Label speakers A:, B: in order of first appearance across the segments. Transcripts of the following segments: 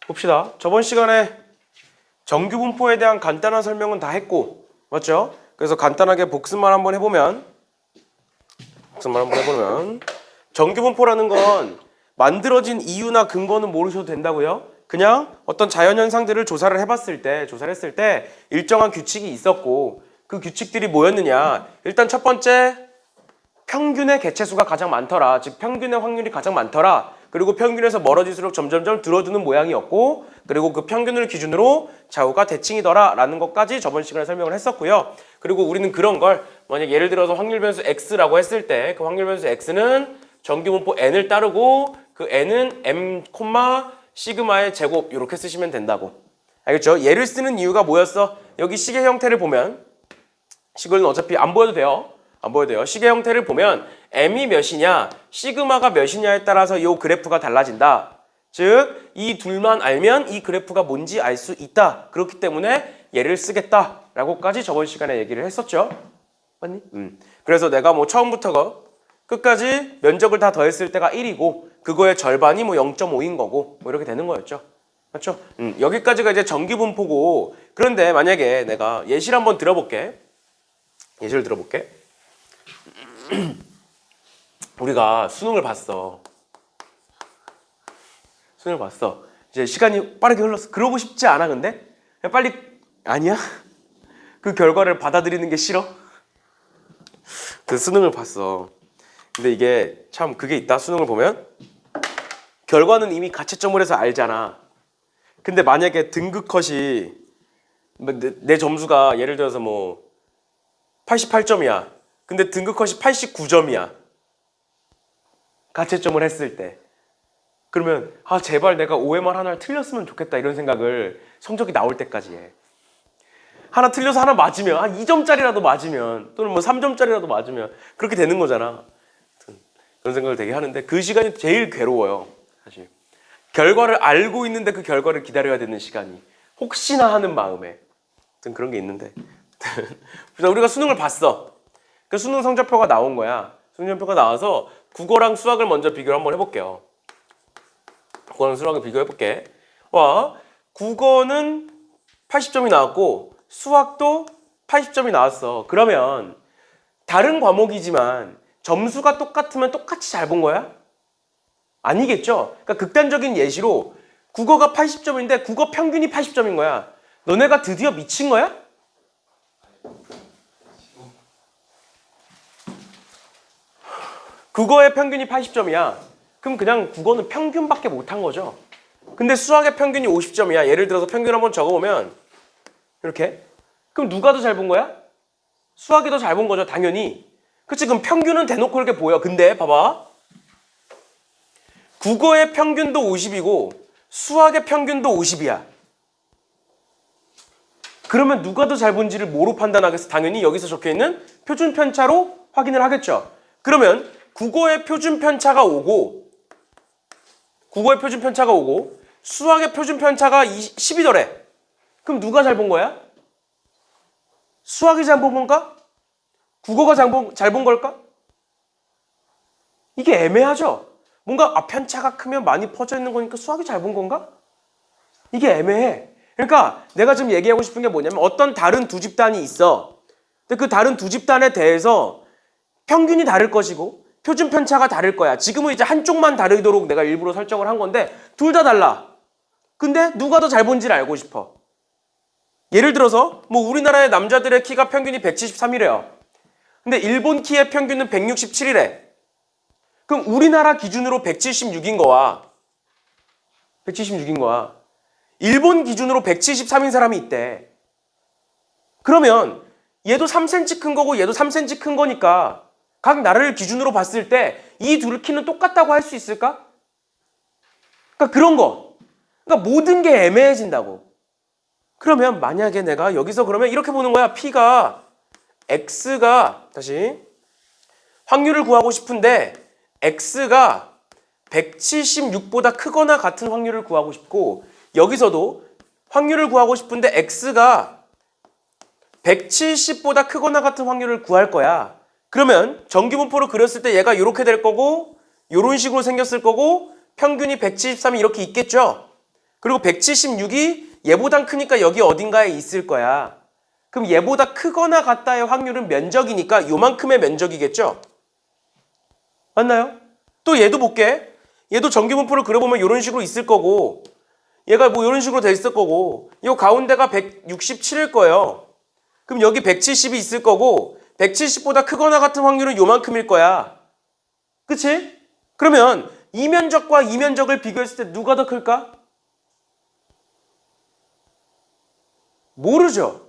A: 봅시다. 저번 시간에 정규분포에 대한 간단한 설명은 다 했고, 맞죠? 그래서 간단하게 복습만 한번 해보면 정규분포라는 건 만들어진 이유나 근거는 모르셔도 된다고요. 그냥 어떤 자연현상들을 조사를 했을 때 일정한 규칙이 있었고, 그 규칙들이 뭐였느냐. 일단 첫 번째, 평균의 개체수가 가장 많더라. 즉 평균의 확률이 가장 많더라. 그리고 평균에서 멀어질수록 점점점 줄어드는 모양이었고, 그리고 그 평균을 기준으로 좌우가 대칭이더라 라는 것까지 저번 시간에 설명을 했었고요. 그리고 우리는 그런 걸 만약 예를 들어서 확률 변수 x라고 했을 때 그 확률 변수 x는 정규분포 n을 따르고 그 n은 m, 시그마의 제곱 이렇게 쓰시면 된다고. 알겠죠? 얘를 쓰는 이유가 뭐였어? 여기 시계 형태를 보면, 시계는 어차피 안 보여도 돼요. 시계 형태를 보면 m이 몇이냐, 시그마가 몇이냐에 따라서 이 그래프가 달라진다. 즉, 이 둘만 알면 이 그래프가 뭔지 알 수 있다. 그렇기 때문에 얘를 쓰겠다라고까지 저번 시간에 얘기를 했었죠. 맞니? 그래서 내가 뭐 처음부터 끝까지 면적을 다 더했을 때가 1이고 그거의 절반이 뭐 0.5인 거고 뭐 이렇게 되는 거였죠. 맞죠? 여기까지가 이제 정규분포고, 그런데 만약에 내가 예시를 한번 들어볼게. 우리가 수능을 봤어. 이제 시간이 빠르게 흘렀어. 그러고 싶지 않아 근데? 그냥 빨리 아니야? 그 결과를 받아들이는 게 싫어? 그 수능을 봤어. 근데 이게 참 그게 있다. 수능을 보면 결과는 이미 가채점을 해서 알잖아. 근데 만약에 등급 컷이 내 점수가 예를 들어서 뭐 88점이야. 근데 등급 컷이 89점이야. 가채점을 했을 때. 그러면 아 제발 내가 OMR 하나를 틀렸으면 좋겠다 이런 생각을 성적이 나올 때까지 해. 하나 틀려서 하나 맞으면 한 2점짜리라도 맞으면 또는 뭐 3점짜리라도 맞으면 그렇게 되는 거잖아. 그런 생각을 되게 하는데 그 시간이 제일 괴로워요. 사실. 결과를 알고 있는데 그 결과를 기다려야 되는 시간이 혹시나 하는 마음에 그런 게 있는데 우리가 수능을 봤어. 그 수능 성적표가 나온 거야. 수능 성적표가 나와서 국어랑 수학을 먼저 비교를 한번 해볼게요. 국어랑 수학을 비교해볼게. 와, 국어는 80점이 나왔고 수학도 80점이 나왔어. 그러면 다른 과목이지만 점수가 똑같으면 똑같이 잘 본 거야? 아니겠죠? 그러니까 극단적인 예시로 국어가 80점인데 국어 평균이 80점인 거야. 너네가 드디어 미친 거야? 국어의 평균이 80점이야. 그럼 그냥 국어는 평균밖에 못한 거죠. 근데 수학의 평균이 50점이야. 예를 들어서 평균 한번 적어보면 이렇게. 그럼 누가 더 잘 본 거야? 수학이 더 잘 본 거죠. 당연히. 그치? 그럼 평균은 대놓고 이렇게 보여. 근데 봐봐. 국어의 평균도 50이고 수학의 평균도 50이야. 그러면 누가 더 잘 본지를 뭐로 판단하겠어? 당연히 여기서 적혀있는 표준 편차로 확인을 하겠죠. 그러면 국어의 표준 편차가 오고 수학의 표준 편차가 10이더래. 그럼 누가 잘 본 거야? 수학이 잘 본 건가? 국어가 잘 본 걸까? 이게 애매하죠? 뭔가 편차가 크면 많이 퍼져 있는 거니까 수학이 잘 본 건가? 이게 애매해. 그러니까 내가 지금 얘기하고 싶은 게 뭐냐면 어떤 다른 두 집단이 있어. 근데 그 다른 두 집단에 대해서 평균이 다를 것이고 표준 편차가 다를 거야. 지금은 이제 한쪽만 다르도록 내가 일부러 설정을 한 건데 둘 다 달라. 근데 누가 더 잘 본지를 알고 싶어. 예를 들어서 뭐 우리나라의 남자들의 키가 평균이 173이래요. 근데 일본 키의 평균은 167이래. 그럼 우리나라 기준으로 176인 거야. 일본 기준으로 173인 사람이 있대. 그러면 얘도 3cm 큰 거고 얘도 3cm 큰 거니까 각 나라를 기준으로 봤을 때 이 둘 키는 똑같다고 할 수 있을까? 그러니까 그런 거. 그러니까 모든 게 애매해진다고. 그러면 만약에 내가 여기서 그러면 이렇게 보는 거야. x가 다시 확률을 구하고 싶은데 x가 176보다 크거나 같은 확률을 구하고 싶고 여기서도 확률을 구하고 싶은데 x가 170보다 크거나 같은 확률을 구할 거야. 그러면 정규분포로 그렸을 때 얘가 이렇게 될 거고 이런 식으로 생겼을 거고 평균이 173이 이렇게 있겠죠? 그리고 176이 얘보단 크니까 여기 어딘가에 있을 거야. 그럼 얘보다 크거나 같다의 확률은 면적이니까 요만큼의 면적이겠죠? 맞나요? 또 얘도 볼게. 얘도 정규분포를 그려보면 이런 식으로 있을 거고 얘가 뭐 이런 식으로 돼 있을 거고 이 가운데가 167일 거예요. 그럼 여기 170이 있을 거고 170보다 크거나 같은 확률은 요만큼일 거야. 그치? 그러면 이 면적과 이 면적을 비교했을 때 누가 더 클까? 모르죠.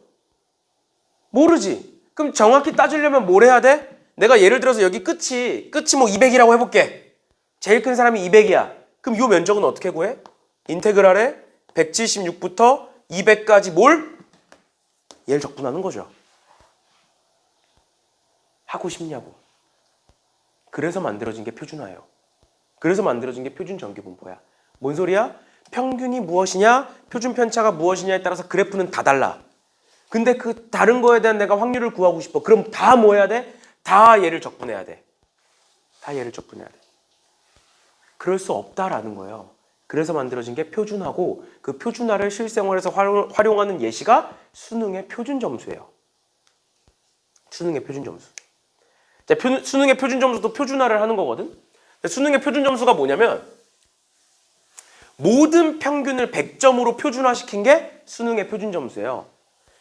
A: 모르지. 그럼 정확히 따지려면 뭘 해야 돼? 내가 예를 들어서 여기 끝이 뭐 200이라고 해볼게. 제일 큰 사람이 200이야. 그럼 이 면적은 어떻게 구해? 인테그랄에 176부터 200까지 뭘? 얘를 적분하는 거죠. 하고 싶냐고. 그래서 만들어진 게 표준화예요. 그래서 만들어진 게 표준 정규분포야. 뭔 소리야? 평균이 무엇이냐, 표준 편차가 무엇이냐에 따라서 그래프는 다 달라. 근데 그 다른 거에 대한 내가 확률을 구하고 싶어. 그럼 다 뭐 해야 돼? 다 얘를 적분해야 돼. 다 얘를 적분해야 돼. 그럴 수 없다라는 거예요. 그래서 만들어진 게 표준화고 그 표준화를 실생활에서 활용하는 예시가 수능의 표준 점수예요. 수능의 표준 점수. 자, 수능의 표준 점수도 표준화를 하는 거거든. 수능의 표준 점수가 뭐냐면 모든 평균을 100점으로 표준화시킨 게 수능의 표준 점수예요.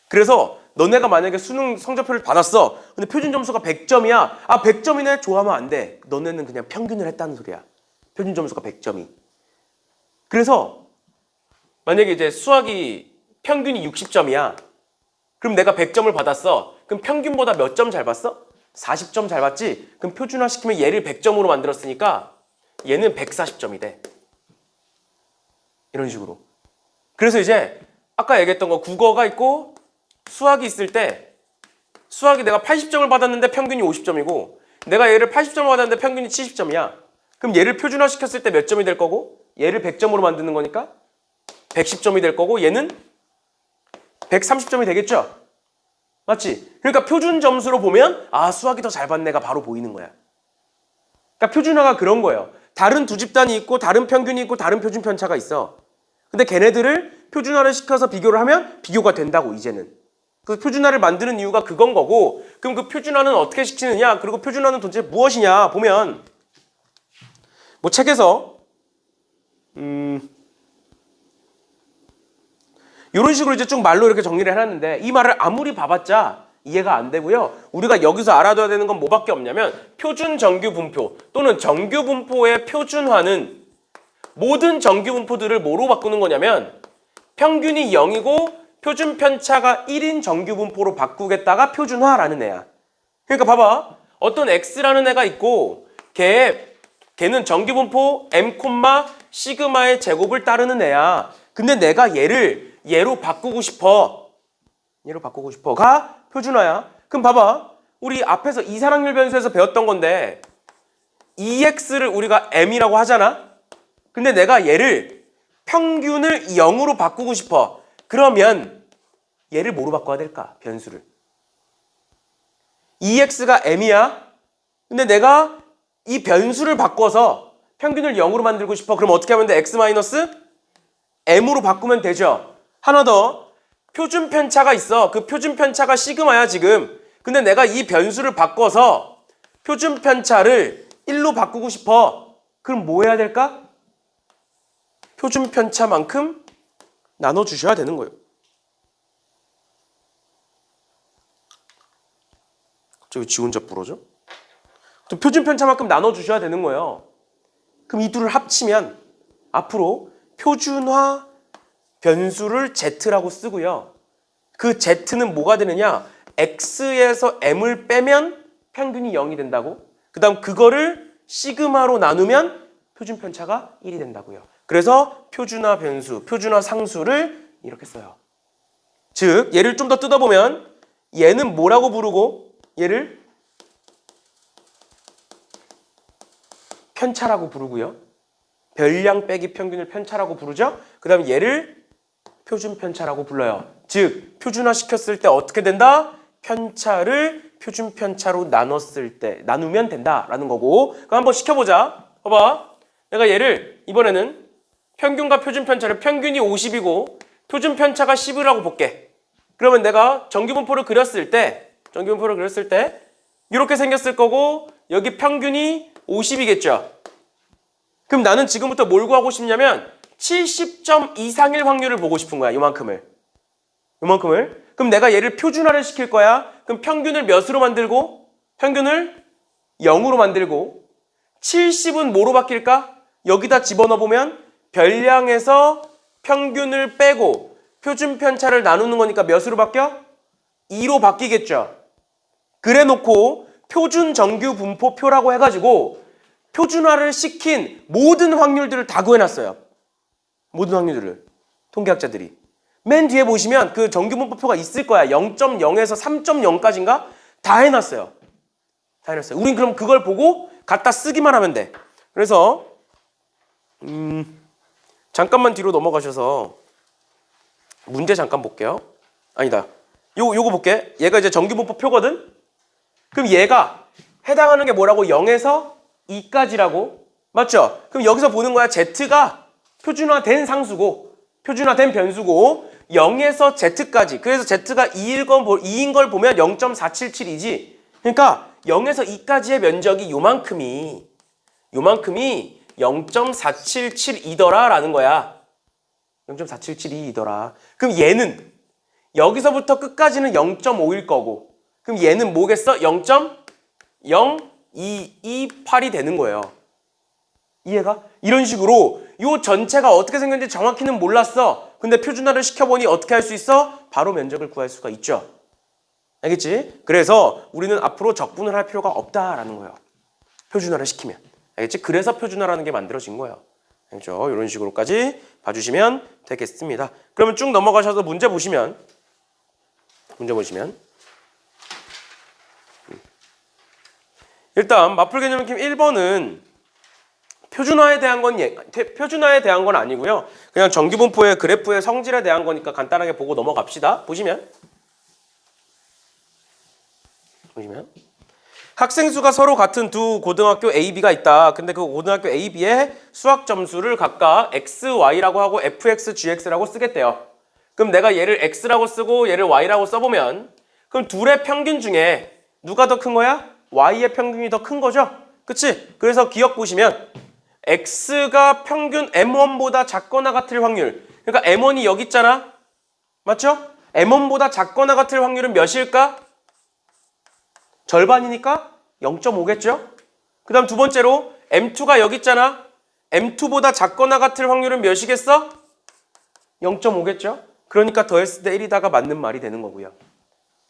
A: 그래서 너네가 만약에 수능 성적표를 받았어. 근데 표준 점수가 100점이야. 아, 100점이네? 좋아하면 안 돼. 너네는 그냥 평균을 했다는 소리야. 표준 점수가 100점이. 그래서 만약에 이제 수학이 평균이 60점이야. 그럼 내가 100점을 받았어. 그럼 평균보다 몇 점 잘 봤어? 40점 잘 봤지? 그럼 표준화시키면 얘를 100점으로 만들었으니까 얘는 140점이 돼. 이런 식으로. 그래서 이제 아까 얘기했던 거 국어가 있고 수학이 있을 때 수학이 내가 80점을 받았는데 평균이 50점이고 내가 얘를 80점을 받았는데 평균이 70점이야. 그럼 얘를 표준화시켰을 때 몇 점이 될 거고 얘를 100점으로 만드는 거니까 110점이 될 거고 얘는 130점이 되겠죠? 맞지? 그러니까 표준 점수로 보면 아, 수학이 더 잘 봤네가 바로 보이는 거야. 그러니까 표준화가 그런 거예요. 다른 두 집단이 있고 다른 평균이 있고 다른 표준 편차가 있어. 근데 걔네들을 표준화를 시켜서 비교를 하면 비교가 된다고 이제는. 그 표준화를 만드는 이유가 그건 거고 그럼 그 표준화는 어떻게 시키느냐 그리고 표준화는 도대체 무엇이냐 보면 뭐 책에서 이런 식으로 이제 쭉 말로 이렇게 정리를 해놨는데 이 말을 아무리 봐봤자 이해가 안 되고요. 우리가 여기서 알아둬야 되는 건 뭐밖에 없냐면 표준 정규 분포 또는 정규 분포의 표준화는 모든 정규 분포들을 뭐로 바꾸는 거냐면 평균이 0이고 표준 편차가 1인 정규 분포로 바꾸겠다가 표준화라는 애야. 그러니까 봐봐. 어떤 X라는 애가 있고 걔는 정규 분포 M, 시그마의 제곱을 따르는 애야. 근데 내가 얘로 바꾸고 싶어. 얘로 바꾸고 싶어가 표준화야. 그럼 봐봐. 우리 앞에서 이산확률 변수에서 배웠던 건데 EX를 우리가 M이라고 하잖아. 근데 내가 얘를 평균을 0으로 바꾸고 싶어. 그러면 얘를 뭐로 바꿔야 될까? 변수를. EX가 M이야. 근데 내가 이 변수를 바꿔서 평균을 0으로 만들고 싶어. 그럼 어떻게 하면 돼? X-M으로 바꾸면 되죠. 하나 더. 표준 편차가 있어. 그 표준 편차가 시그마야 지금. 근데 내가 이 변수를 바꿔서 표준 편차를 1로 바꾸고 싶어. 그럼 뭐 해야 될까? 표준 편차만큼 나눠주셔야 되는 거예요. 갑자기 지 혼자 부러져? 또 표준 편차만큼 나눠주셔야 되는 거예요. 그럼 이 둘을 합치면 앞으로 표준화 변수를 Z라고 쓰고요. 그 Z는 뭐가 되느냐? X에서 M을 빼면 평균이 0이 된다고. 그 다음 그거를 시그마로 나누면 표준 편차가 1이 된다고요. 그래서 표준화 변수, 표준화 상수를 이렇게 써요. 즉 얘를 좀 더 뜯어보면 얘는 뭐라고 부르고 얘를 편차라고 부르고요. 별량 빼기 평균을 편차라고 부르죠. 그 다음 얘를 표준 편차라고 불러요. 즉 표준화 시켰을 때 어떻게 된다? 편차를 표준 편차로 나누면 된다라는 거고. 그럼 한번 시켜보자. 봐봐. 내가 얘를 이번에는 평균과 표준 편차를 평균이 50이고 표준 편차가 10이라고 볼게. 그러면 내가 정규분포를 그렸을 때 이렇게 생겼을 거고 여기 평균이 50이겠죠. 그럼 나는 지금부터 뭘 구하고 싶냐면 70점 이상일 확률을 보고 싶은 거야. 요만큼을. 그럼 내가 얘를 표준화를 시킬 거야. 그럼 평균을 몇으로 만들고 평균을 0으로 만들고 70은 뭐로 바뀔까? 여기다 집어넣어보면 별량에서 평균을 빼고 표준 편차를 나누는 거니까 몇으로 바뀌어? 2로 바뀌겠죠. 그래 놓고 표준 정규 분포표라고 해가지고 표준화를 시킨 모든 확률들을 다 구해놨어요. 모든 확률들을. 통계학자들이. 맨 뒤에 보시면 그 정규 분포표가 있을 거야. 0.0에서 3.0까지인가? 다 해놨어요. 우린 그럼 그걸 보고 갖다 쓰기만 하면 돼. 그래서 잠깐만 뒤로 넘어가셔서 문제 잠깐 볼게요. 아니다. 요거 볼게. 얘가 이제 정규분포표거든? 그럼 얘가 해당하는 게 뭐라고? 0에서 2까지라고? 맞죠? 그럼 여기서 보는 거야. Z가 표준화된 상수고, 표준화된 변수고, 0에서 Z까지. 그래서 Z가 2인 걸 보면 0.477이지. 그러니까 0에서 2까지의 면적이 요만큼이 0.477이더라 라는 거야. 0.477이더라. 그럼 얘는 여기서부터 끝까지는 0.5일 거고 그럼 얘는 뭐겠어? 0.0228이 되는 거예요. 이해가? 이런 식으로 이 전체가 어떻게 생겼는지 정확히는 몰랐어. 근데 표준화를 시켜보니 어떻게 할 수 있어? 바로 면적을 구할 수가 있죠. 알겠지? 그래서 우리는 앞으로 적분을 할 필요가 없다라는 거예요. 표준화를 시키면. 알겠지? 그래서 표준화라는 게 만들어진 거예요. 알겠죠? 이런 식으로까지 봐주시면 되겠습니다. 그러면 쭉 넘어가셔서 문제 보시면 일단 마플 개념 익힘 1번은 표준화에 대한 건 아니고요. 그냥 정규분포의 그래프의 성질에 대한 거니까 간단하게 보고 넘어갑시다. 보시면 학생 수가 서로 같은 두 고등학교 A, B가 있다. 근데 그 고등학교 A, B의 수학 점수를 각각 X, Y라고 하고 FX, GX라고 쓰겠대요. 그럼 내가 얘를 X라고 쓰고 얘를 Y라고 써보면 그럼 둘의 평균 중에 누가 더 큰 거야? Y의 평균이 더 큰 거죠? 그치? 그래서 기억 보시면 X가 평균 M1보다 작거나 같을 확률. 그러니까 M1이 여기 있잖아. 맞죠? M1보다 작거나 같을 확률은 몇일까? 절반이니까 0.5겠죠? 그 다음 두 번째로 M2가 여기 있잖아. M2보다 작거나 같을 확률은 몇이겠어? 0.5겠죠? 그러니까 더했을 때 1이다가 맞는 말이 되는 거고요.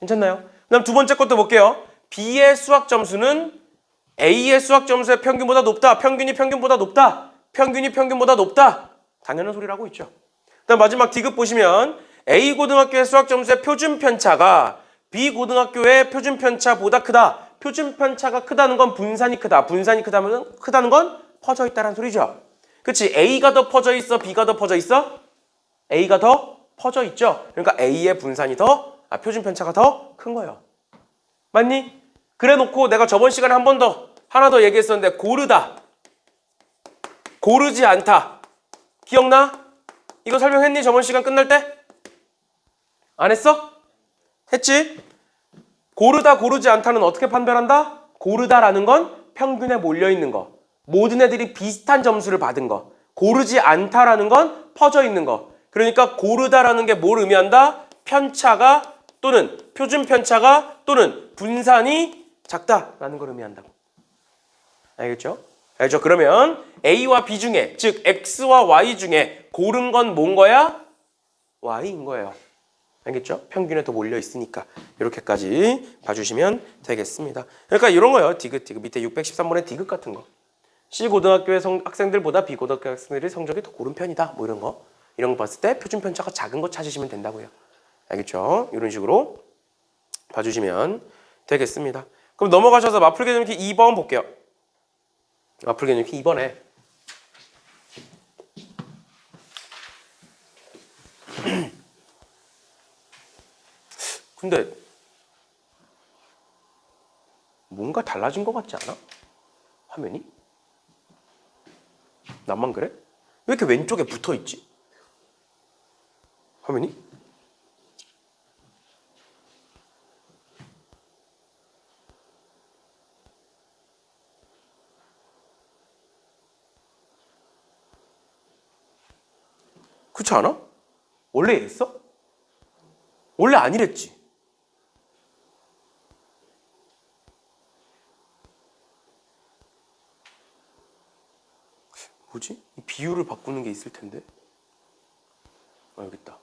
A: 괜찮나요? 그 다음 두 번째 것도 볼게요. B의 수학 점수는 A의 수학 점수의 평균보다 높다. 평균이 평균보다 높다. 평균이 평균보다 높다. 당연한 소리라고 있죠. 그 다음 마지막 D급 보시면 A 고등학교의 수학 점수의 표준 편차가 B 고등학교의 표준 편차보다 크다. 표준 편차가 크다는 건 분산이 크다. 분산이 크다는 건 퍼져 있다는 소리죠. 그치? A가 더 퍼져 있어? B가 더 퍼져 있어? A가 더 퍼져 있죠. 그러니까 A의 분산이 표준 편차가 더 큰 거예요. 맞니? 그래 놓고 내가 저번 시간에 하나 더 얘기했었는데 고르다. 고르지 않다. 기억나? 이거 설명했니? 저번 시간 끝날 때? 안 했어? 했지? 고르다, 고르지 않다는 어떻게 판별한다? 고르다라는 건 평균에 몰려있는 거. 모든 애들이 비슷한 점수를 받은 거. 고르지 않다라는 건 퍼져 있는 거. 그러니까 고르다라는 게 뭘 의미한다? 편차가 또는 표준 편차가 또는 분산이 작다라는 걸 의미한다고. 알겠죠? 알죠? 그러면 A와 B 중에 즉 X와 Y 중에 고른 건 뭔 거야? Y인 거예요. 알겠죠? 평균에 더 몰려 있으니까 이렇게까지 봐주시면 되겠습니다. 그러니까 이런 거예요. 디귿 밑에 613번의 디귿 같은 거. C 고등학교의 학생들보다 B 고등학교 학생들의 성적이 더 고른 편이다. 뭐 이런 거 봤을 때 표준 편차가 작은 거 찾으시면 된다고요. 알겠죠? 이런 식으로 봐주시면 되겠습니다. 그럼 넘어가셔서 마플 개념 익힘 2번 볼게요. 마플 개념 익힘 2번에 근데 뭔가 달라진 것 같지 않아? 화면이? 나만 그래? 왜 이렇게 왼쪽에 붙어 있지? 화면이? 그렇지 않아? 원래 이랬어? 원래 안 이랬지. 뭐지? 이 비율을 바꾸는 게 있을 텐데. 아, 여기 있다.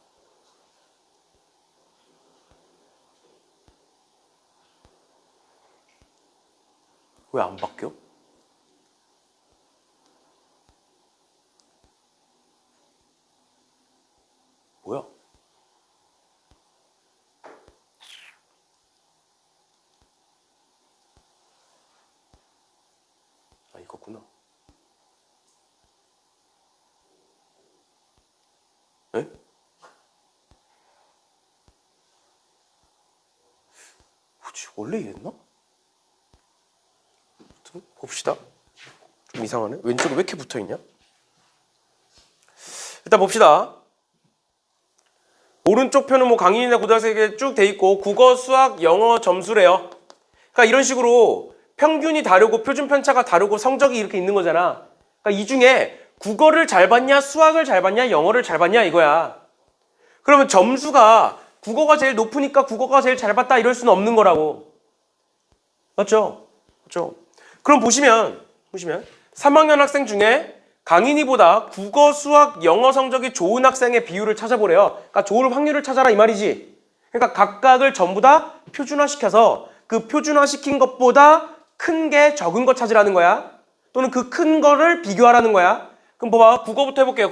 A: 왜 안 바뀌어? 뭐야? 아, 이거구나. 에? 뭐지? 원래 이랬나? 아무튼 봅시다. 좀 이상하네. 왼쪽에 왜 이렇게 붙어있냐? 일단 봅시다. 오른쪽 표는 뭐 강의나 고등학생에게 쭉 돼 있고 국어, 수학, 영어 점수래요. 그러니까 이런 식으로 평균이 다르고 표준 편차가 다르고 성적이 이렇게 있는 거잖아. 그러니까 이 중에 국어를 잘 봤냐, 수학을 잘 봤냐, 영어를 잘 봤냐 이거야. 그러면 점수가 국어가 제일 높으니까 국어가 제일 잘 봤다 이럴 수는 없는 거라고. 맞죠? 맞죠? 그럼 보시면 3학년 학생 중에 강인이보다 국어, 수학, 영어 성적이 좋은 학생의 비율을 찾아보래요. 그러니까 좋을 확률을 찾아라 이 말이지. 그러니까 각각을 전부 다 표준화시켜서 그 표준화시킨 것보다 큰 게 적은 거 찾으라는 거야. 또는 그 큰 거를 비교하라는 거야. 그럼 봐봐. 국어부터 해볼게요.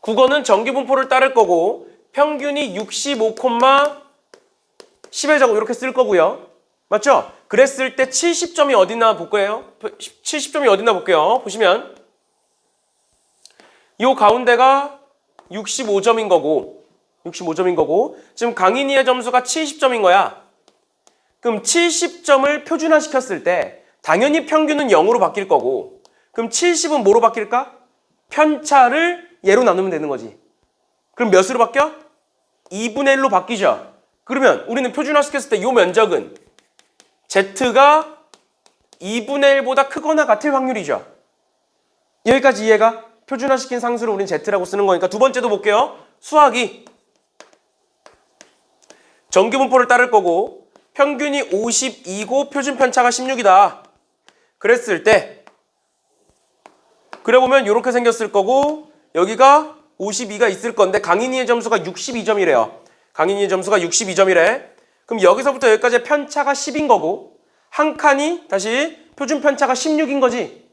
A: 국어는 정기분포를 따를 거고 평균이 65,10의 제곱 이렇게 쓸 거고요. 맞죠? 그랬을 때 70점이 어디나 볼 거예요. 70점이 어디나 볼게요. 보시면 이 가운데가 65점인 거고 지금 강인이의 점수가 70점인 거야. 그럼 70점을 표준화시켰을 때 당연히 평균은 0으로 바뀔 거고 그럼 70은 뭐로 바뀔까? 편차를 얘로 나누면 되는 거지. 그럼 몇으로 바뀌어? 2분의 1로 바뀌죠. 그러면 우리는 표준화시켰을 때 이 면적은 Z가 2분의 1보다 크거나 같을 확률이죠. 여기까지 이해가? 표준화시킨 상수를 우린 Z라고 쓰는 거니까 두 번째도 볼게요. 수학이 정규분포를 따를 거고 평균이 52고 표준 편차가 16이다. 그랬을 때 그래 보면 이렇게 생겼을 거고 여기가 52가 있을 건데 강인이의 점수가 62점이래요. 강인이의 점수가 62점이래. 그럼 여기서부터 여기까지 편차가 10인 거고 한 칸이 다시 표준 편차가 16인 거지.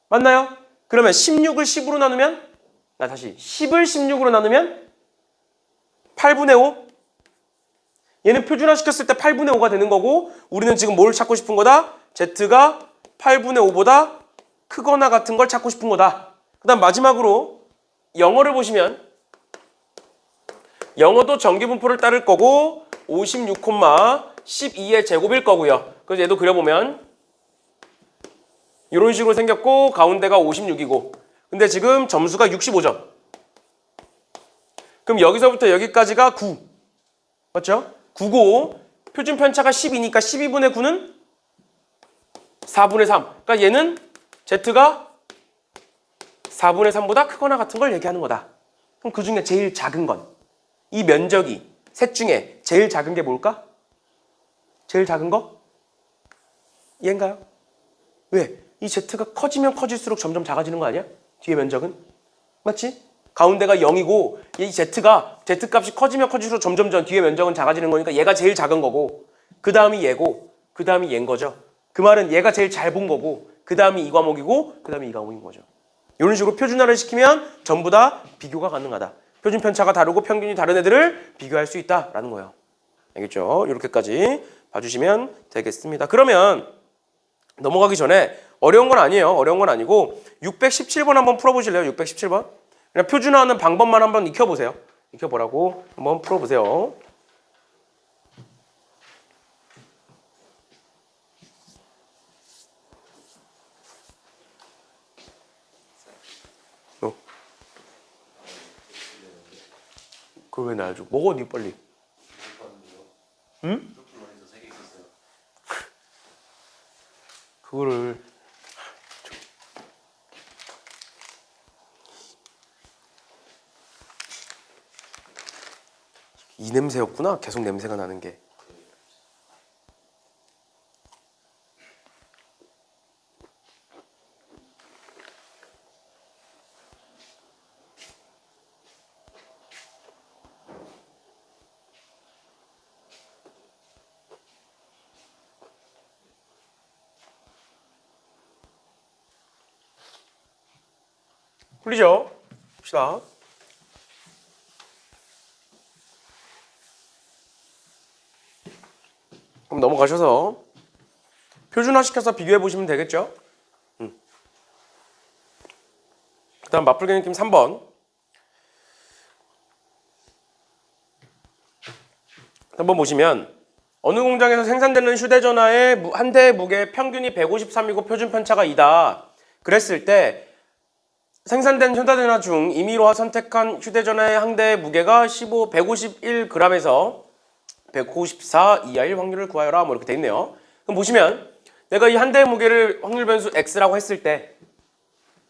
A: 맞나요? 그러면 16을 10으로 나누면 10을 16으로 나누면 8분의 5. 얘는 표준화시켰을 때 8분의 5가 되는 거고 우리는 지금 뭘 찾고 싶은 거다? Z가 8분의 5보다 크거나 같은 걸 찾고 싶은 거다. 그 다음 마지막으로 영어를 보시면 영어도 정기분포를 따를 거고 56,12의 제곱일 거고요. 그래서 얘도 그려보면 이런 식으로 생겼고 가운데가 56이고 근데 지금 점수가 65점. 그럼 여기서부터 여기까지가 9. 맞죠? 9고 표준 편차가 10이니까 12분의 9는 4분의 3. 그러니까 얘는 Z가 4분의 3보다 크거나 같은 걸 얘기하는 거다. 그럼 그 중에 제일 작은 건 이 면적이 셋 중에 제일 작은 게 뭘까? 제일 작은 거? 얘인가요? 왜? 이 Z가 커지면 커질수록 점점 작아지는 거 아니야? 뒤에 면적은? 맞지? 가운데가 0이고 이 Z가 Z값이 커지면 커질수록 점점 뒤에 면적은 작아지는 거니까 얘가 제일 작은 거고 그 다음이 얘고 그 다음이 얘인 거죠. 그 말은 얘가 제일 잘 본 거고 그 다음이 이 과목이고 그 다음이 이 과목인 거죠. 이런 식으로 표준화를 시키면 전부 다 비교가 가능하다. 표준 편차가 다르고 평균이 다른 애들을 비교할 수 있다라는 거예요. 알겠죠? 이렇게까지 봐주시면 되겠습니다. 그러면 넘어가기 전에 어려운 건 아니에요. 어려운 건 아니고 617번 한번 풀어보실래요? 617번. 그냥 표준화하는 방법만 한번 익혀보세요. 익혀보라고 한번 풀어보세요. 그걸 왜 나와줘? 먹어 니 빨리. 응? 그거를 이 냄새였구나. 계속 냄새가 나는 게. 풀리죠? 봅시다. 그럼 넘어가셔서 표준화시켜서 비교해 보시면 되겠죠? 그 다음 맞불개 느낌 3번. 한번 보시면 어느 공장에서 생산되는 휴대전화의 한 대의 무게 평균이 153이고 표준 편차가 2다. 그랬을 때 생산된 휴대전화 중 임의로 선택한 휴대전화의 한 대의 무게가 151g에서 154 이하일 확률을 구하여라. 뭐 이렇게 돼 있네요. 그럼 보시면 내가 이 한 대의 무게를 확률 변수 x라고 했을 때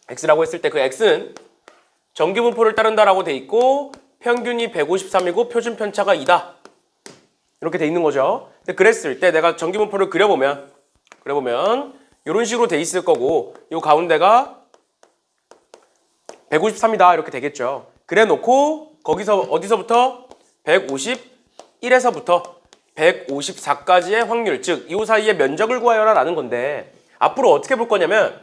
A: 그 x는 전기분포를 따른다라고 돼 있고 평균이 153이고 표준 편차가 2다. 이렇게 돼 있는 거죠. 근데 그랬을 때 내가 전기분포를 그려보면 이런 식으로 돼 있을 거고 이 가운데가 153이다 이렇게 되겠죠. 그래 놓고 거기서 어디서부터 151에서부터 154까지의 확률, 즉 이 사이의 면적을 구하여라 라는 건데 앞으로 어떻게 볼 거냐면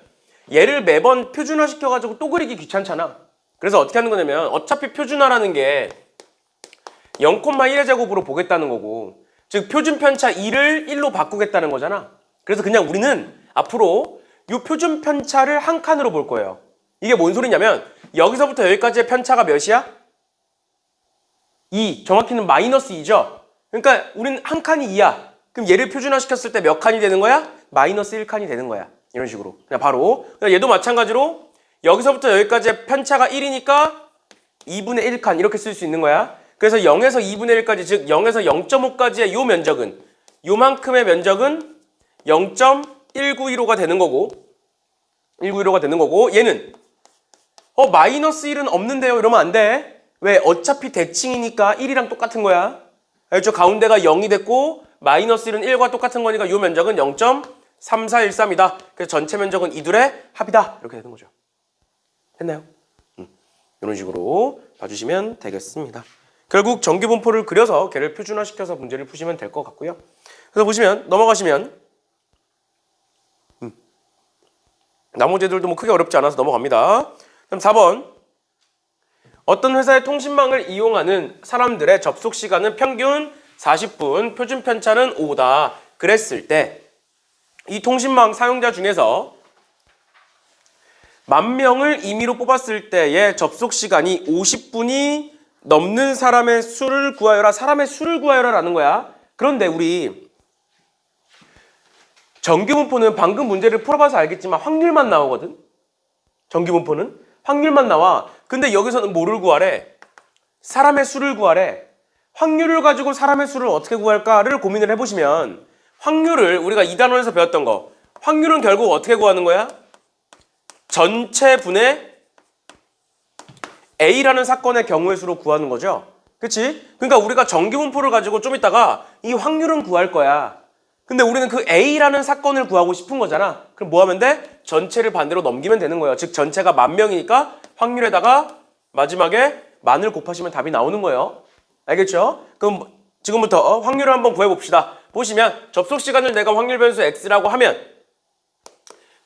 A: 얘를 매번 표준화 시켜가지고 또 그리기 귀찮잖아. 그래서 어떻게 하는 거냐면 어차피 표준화라는 게 0,1의 제곱으로 보겠다는 거고 즉 표준 편차 2를 1로 바꾸겠다는 거잖아. 그래서 그냥 우리는 앞으로 이 표준 편차를 한 칸으로 볼 거예요. 이게 뭔 소리냐면 여기서부터 여기까지의 편차가 몇이야? 2. 정확히는 마이너스 2죠. 그러니까 우리는 한 칸이 2야. 그럼 얘를 표준화 시켰을 때 몇 칸이 되는 거야? 마이너스 1칸이 되는 거야. 이런 식으로. 그냥 바로. 얘도 마찬가지로 여기서부터 여기까지의 편차가 1이니까 2분의 1칸 이렇게 쓸 수 있는 거야. 그래서 0에서 2분의 1까지 즉 0에서 0.5까지의 요 면적은 요만큼의 면적은 0.1915가 되는 거고 1915가 되는 거고 얘는 마이너스 1은 없는데요 이러면 안 돼. 왜? 어차피 대칭이니까 1이랑 똑같은 거야. 알죠? 가운데가 0이 됐고 마이너스 1은 1과 똑같은 거니까 요 면적은 0.3413이다. 그래서 전체 면적은 이 둘의 합이다. 이렇게 되는 거죠. 됐나요? 이런 식으로 봐주시면 되겠습니다. 결국 전기분포를 그려서 걔를 표준화시켜서 문제를 푸시면 될 것 같고요. 그래서 보시면 넘어가시면 나머지 애들도 뭐 크게 어렵지 않아서 넘어갑니다. 그럼 4번 어떤 회사의 통신망을 이용하는 사람들의 접속 시간은 평균 40분, 표준 편차는 5다. 그랬을 때 이 통신망 사용자 중에서 10,000명을 임의로 뽑았을 때의 접속 시간이 50분이 넘는 사람의 수를 구하여라. 사람의 수를 구하여라 라는 거야. 그런데 우리 전기분포는 방금 문제를 풀어봐서 알겠지만 확률만 나오거든. 전기분포는 확률만 나와. 근데 여기서는 뭐를 구하래? 사람의 수를 구하래. 확률을 가지고 사람의 수를 어떻게 구할까를 고민을 해보시면 확률을 우리가 2단원에서 배웠던 거 확률은 결국 어떻게 구하는 거야? 전체 분의 A라는 사건의 경우의 수로 구하는 거죠. 그치? 그러니까 우리가 전기분포를 가지고 좀 이따가 이 확률은 구할 거야. 근데 우리는 그 A라는 사건을 구하고 싶은 거잖아. 그럼 뭐 하면 돼? 전체를 반대로 넘기면 되는 거예요. 즉 전체가 10,000명이니까 확률에다가 마지막에 만을 곱하시면 답이 나오는 거예요. 알겠죠? 그럼 지금부터 확률을 한번 구해봅시다. 보시면 접속 시간을 내가 확률 변수 x라고 하면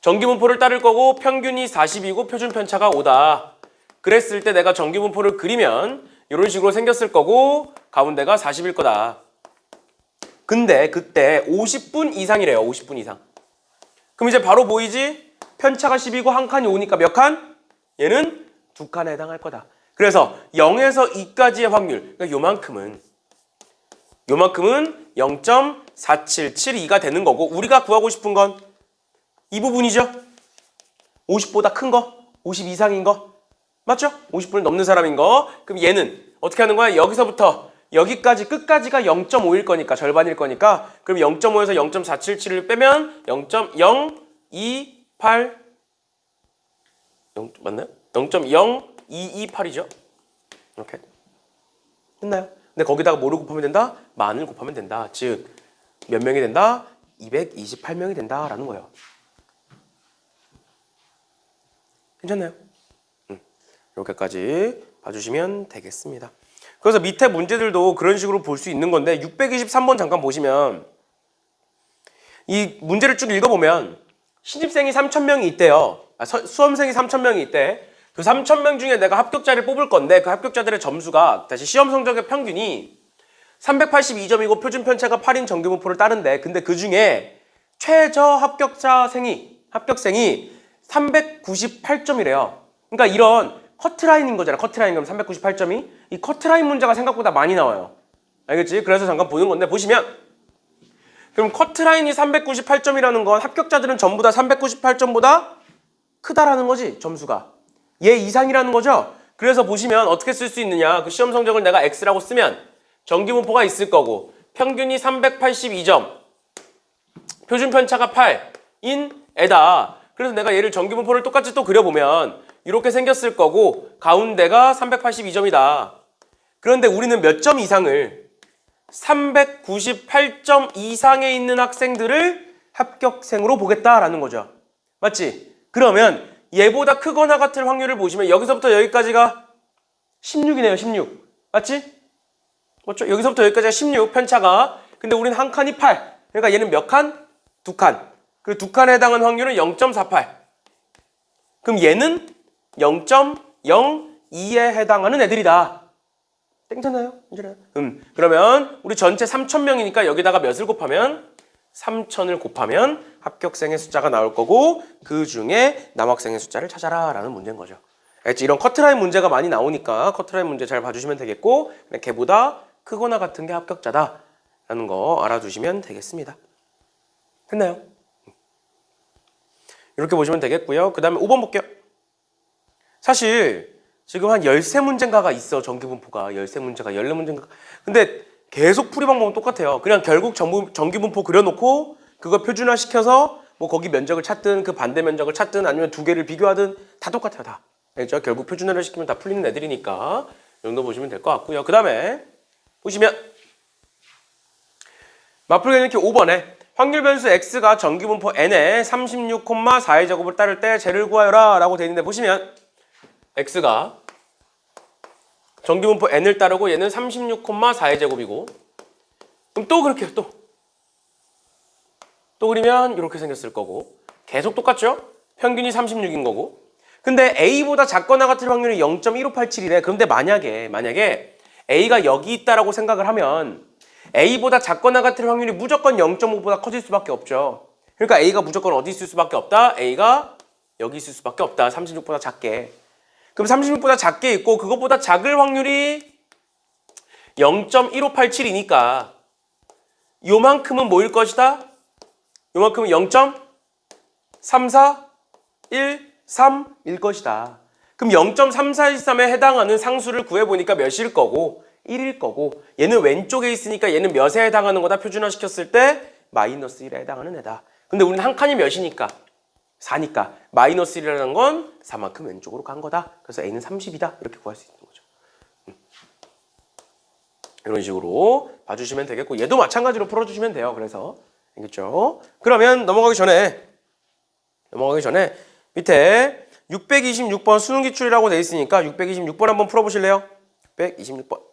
A: 전기분포를 따를 거고 평균이 40이고 표준 편차가 5다. 그랬을 때 내가 전기분포를 그리면 이런 식으로 생겼을 거고 가운데가 40일 거다. 근데 그때 50분 이상이래요. 50분 이상. 그럼 이제 바로 보이지? 편차가 10이고 한 칸이 오니까 몇 칸? 얘는 2칸에 해당할 거다. 그래서 0에서 2까지의 확률, 그러니까 요만큼은 0.4772가 되는 거고 우리가 구하고 싶은 건 이 부분이죠. 50보다 큰 거, 50 이상인 거. 맞죠? 50분을 넘는 사람인 거. 그럼 얘는 어떻게 하는 거야? 여기서부터 여기까지 끝까지가 0.5일 거니까 절반일 거니까 그럼 0.5에서 0.477을 빼면 0.0228 맞나요? 0.0228이죠. 이렇게 됐나요? 근데 거기다가 뭐를 곱하면 된다? 만을 곱하면 된다. 즉 몇 명이 된다? 228명이 된다라는 거예요. 괜찮나요? 이렇게까지 봐주시면 되겠습니다. 그래서 밑에 문제들도 그런 식으로 볼 수 있는 건데 623번 잠깐 보시면 이 문제를 쭉 읽어보면 신입생이 3,000명이 있대요. 수험생이 3,000명이 있대. 그 3,000명 중에 내가 합격자를 뽑을 건데 그 합격자들의 점수가 다시 시험 성적의 평균이 382점이고 표준 편차가 8인 정규분포를 따른데 근데 그 중에 최저 합격생이 398점이래요. 그러니까 이런 커트라인인 거잖아. 커트라인 그럼 398점이 이 커트라인 문제가 생각보다 많이 나와요. 알겠지? 그래서 잠깐 보는 건데 보시면 그럼 커트라인이 398점이라는 건 합격자들은 전부 다 398점보다 크다라는 거지. 점수가 얘 이상이라는 거죠. 그래서 보시면 어떻게 쓸 수 있느냐. 그 시험 성적을 내가 X라고 쓰면 정규분포가 있을 거고 평균이 382점 표준 편차가 8인 애다. 그래서 내가 얘를 정규분포를 똑같이 또 그려보면 이렇게 생겼을 거고 가운데가 382점이다. 그런데 우리는 몇 점 이상을 398점 이상에 있는 학생들을 합격생으로 보겠다라는 거죠. 맞지? 그러면 얘보다 크거나 같을 확률을 보시면 여기서부터 여기까지가 16이네요. 16. 맞지? 맞죠? 여기서부터 여기까지가 16 편차가. 근데 우리는 한 칸이 8. 그러니까 얘는 몇 칸? 두 칸. 그 두 칸에 해당하는 확률은 0.48. 그럼 얘는 0.02에 해당하는 애들이다. 땡잖아요? 그러면 우리 전체 3,000명이니까 여기다가 몇을 곱하면 3,000을 곱하면 합격생의 숫자가 나올 거고 그 중에 남학생의 숫자를 찾아라 라는 문제인 거죠. 알겠지? 이런 커트라인 문제가 많이 나오니까 커트라인 문제 잘 봐주시면 되겠고 걔보다 크거나 같은 게 합격자다 라는 거 알아두시면 되겠습니다. 됐나요? 이렇게 보시면 되겠고요. 그 다음에 5번 볼게요. 사실 지금 한 13문제인가가 있어. 정규분포가 13문제가 14문제인가. 근데 계속 풀이 방법은 똑같아요. 그냥 결국 정규분포 그려놓고 그거 표준화시켜서 뭐 거기 면적을 찾든 그 반대 면적을 찾든 아니면 두 개를 비교하든 다 똑같아요. 다. 알죠? 결국 표준화를 시키면 다 풀리는 애들이니까 이 정도 보시면 될 것 같고요. 그 다음에 보시면 맞풀기 이렇게 5번에 확률 변수 x가 정규분포 n의 36,4의 제곱을 따를 때 쟤를 구하여라 라고 되어 있는데 보시면 x가 정규분포 n을 따르고 얘는 36,4의 제곱이고 그럼 또 그렇게 해요. 또 그리면 이렇게 생겼을 거고 계속 똑같죠? 평균이 36인 거고 근데 a보다 작거나 같을 확률이 0.1587이래. 그런데 만약에 a가 여기 있다라고 생각을 하면 a보다 작거나 같을 확률이 무조건 0.5보다 커질 수밖에 없죠. 그러니까 a가 무조건 어디 있을 수밖에 없다? a가 여기 있을 수밖에 없다. 36보다 작게. 그럼 36보다 작게 있고 그것보다 작을 확률이 0.1587이니까 요만큼은 뭐일 것이다? 요만큼은 0.3413일 것이다. 그럼 0.3413에 해당하는 상수를 구해보니까 몇일 거고 1일 거고 얘는 왼쪽에 있으니까 얘는 몇에 해당하는 거다 표준화시켰을 때 마이너스 1에 해당하는 애다. 근데 우리는 한 칸이 몇이니까? 4니까 마이너스 1이라는 건 4만큼 왼쪽으로 간 거다. 그래서 a는 30이다. 이렇게 구할 수 있는 거죠. 이런 식으로 봐주시면 되겠고 얘도 마찬가지로 풀어주시면 돼요. 그래서 알겠죠? 그러면 넘어가기 전에 밑에 626번 수능 기출이라고 돼 있으니까 626번 한번 풀어보실래요? 626번.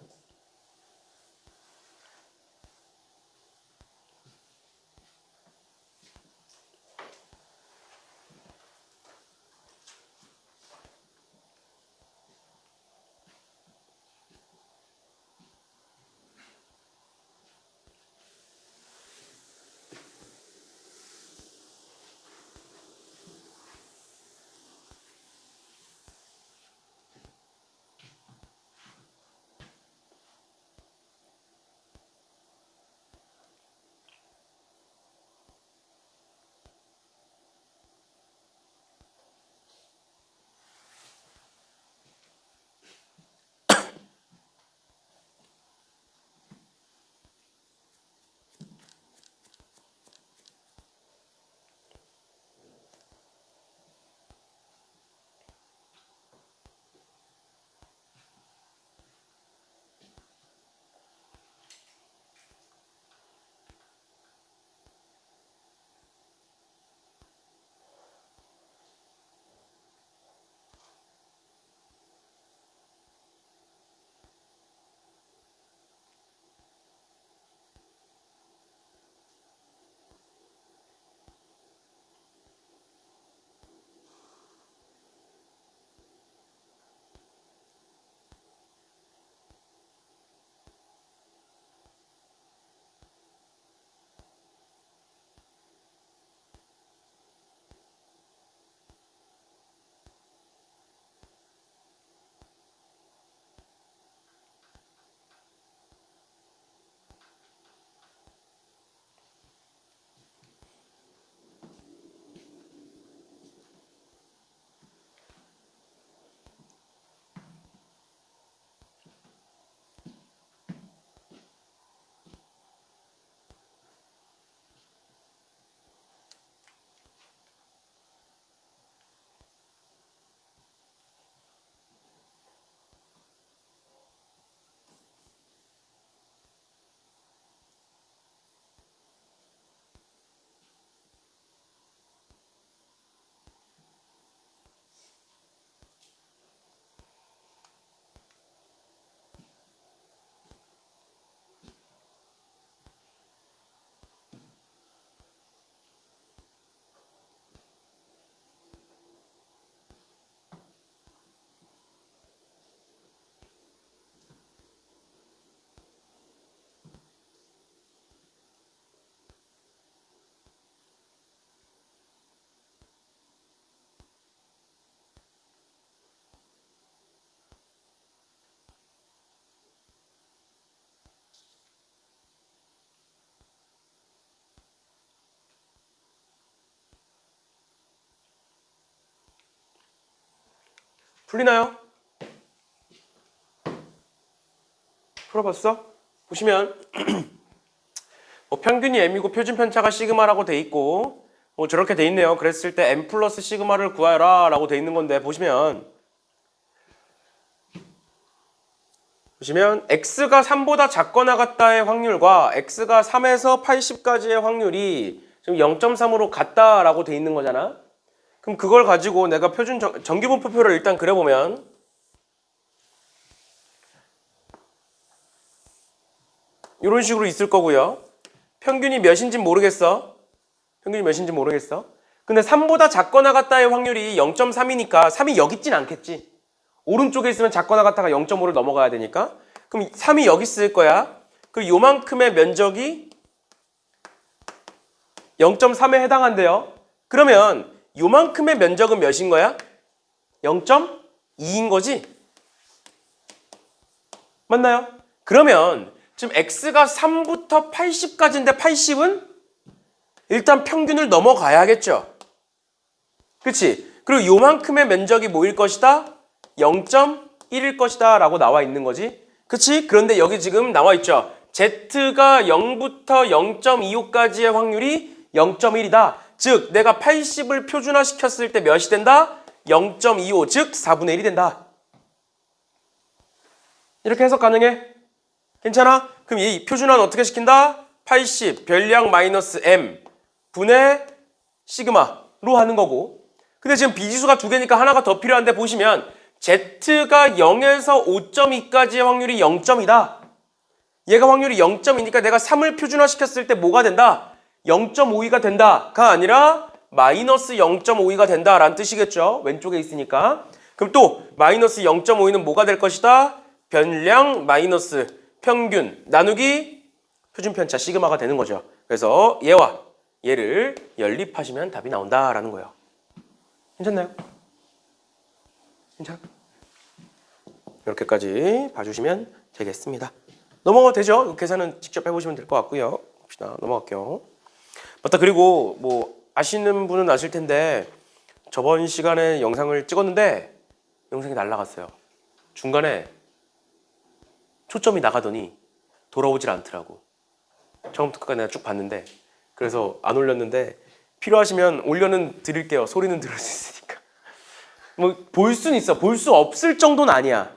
A: 풀리나요? 풀어봤어? 보시면 평균이 m이고 표준 편차가 시그마라고 돼 있고 저렇게 돼 있네요. 그랬을 때 m 플러스 시그마를 구하라 라고 돼 있는 건데 보시면 x가 3보다 작거나 같다의 확률과 x가 3에서 80까지의 확률이 지금 0.3으로 같다라고 돼 있는 거잖아. 그럼 그걸 가지고 내가 표준 정기분포표를 일단 그려보면 이런 식으로 있을 거고요. 평균이 몇인지 모르겠어. 평균이 몇인지 모르겠어. 근데 3보다 작거나 같다의 확률이 0.3이니까 3이 여기 있진 않겠지. 오른쪽에 있으면 작거나 같다가 0.5를 넘어가야 되니까. 그럼 3이 여기 있을 거야. 그 요만큼의 면적이 0.3에 해당한대요. 그러면 요만큼의 면적은 몇인 거야? 0.2인 거지? 맞나요? 그러면 지금 x가 3부터 80까지인데 80은 일단 평균을 넘어가야겠죠. 그치? 그리고 요만큼의 면적이 뭐일 것이다? 0.1일 것이다 라고 나와 있는 거지. 그치? 그런데 여기 지금 나와 있죠. z가 0부터 0.25까지의 확률이 0.1이다. 즉 내가 80을 표준화시켰을 때 몇이 된다? 0.25, 즉 4분의 1이 된다. 이렇게 해석 가능해? 괜찮아? 그럼 이 표준화는 어떻게 시킨다? 80 별량 마이너스 m 분의 시그마로 하는 거고. 근데 지금 비지수가 두 개니까 하나가 더 필요한데 보시면 z가 0에서 5.2까지의 확률이 0.이다. 얘가 확률이 0.2니까 내가 3을 표준화시켰을 때 뭐가 된다? 0.52가 된다가 아니라 마이너스 0.52가 된다라는 뜻이겠죠. 왼쪽에 있으니까. 그럼 또 마이너스 0.52는 뭐가 될 것이다? 변량 마이너스 평균 나누기 표준편차 시그마가 되는 거죠. 그래서 얘와 얘를 연립하시면 답이 나온다라는 거예요. 괜찮나요? 괜찮아? 이렇게까지 봐주시면 되겠습니다. 넘어가도 되죠? 계산은 직접 해보시면 될 것 같고요. 봅시다. 넘어갈게요. 맞다. 그리고 뭐 아시는 분은 아실 텐데 저번 시간에 영상을 찍었는데 영상이 날라갔어요. 중간에 초점이 나가더니 돌아오질 않더라고. 처음부터 끝까지 내가 쭉 봤는데 그래서 안 올렸는데 필요하시면 올려는 드릴게요. 소리는 들을 수 있으니까. 뭐 볼 수는 있어. 볼 수 없을 정도는 아니야.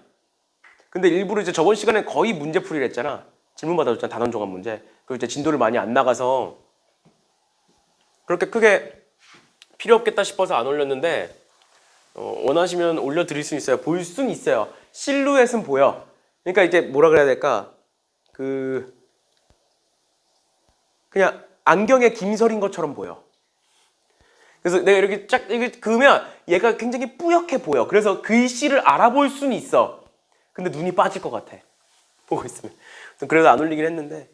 A: 근데 일부러 이제 저번 시간에 거의 문제풀이를 했잖아. 질문 받아줬잖아. 단원 종합 문제. 그리고 이제 진도를 많이 안 나가서 그렇게 크게 필요 없겠다 싶어서 안 올렸는데 원하시면 올려드릴 수 있어요. 볼 수는 있어요. 실루엣은 보여. 그러니까 이제 뭐라 그래야 될까? 그냥 안경에 김설인 것처럼 보여. 그래서 내가 이렇게 쫙 이렇게 그으면 얘가 굉장히 뿌옇게 보여. 그래서 글씨를 알아볼 수는 있어. 근데 눈이 빠질 것 같아. 보고 있으면. 그래서 안 올리긴 했는데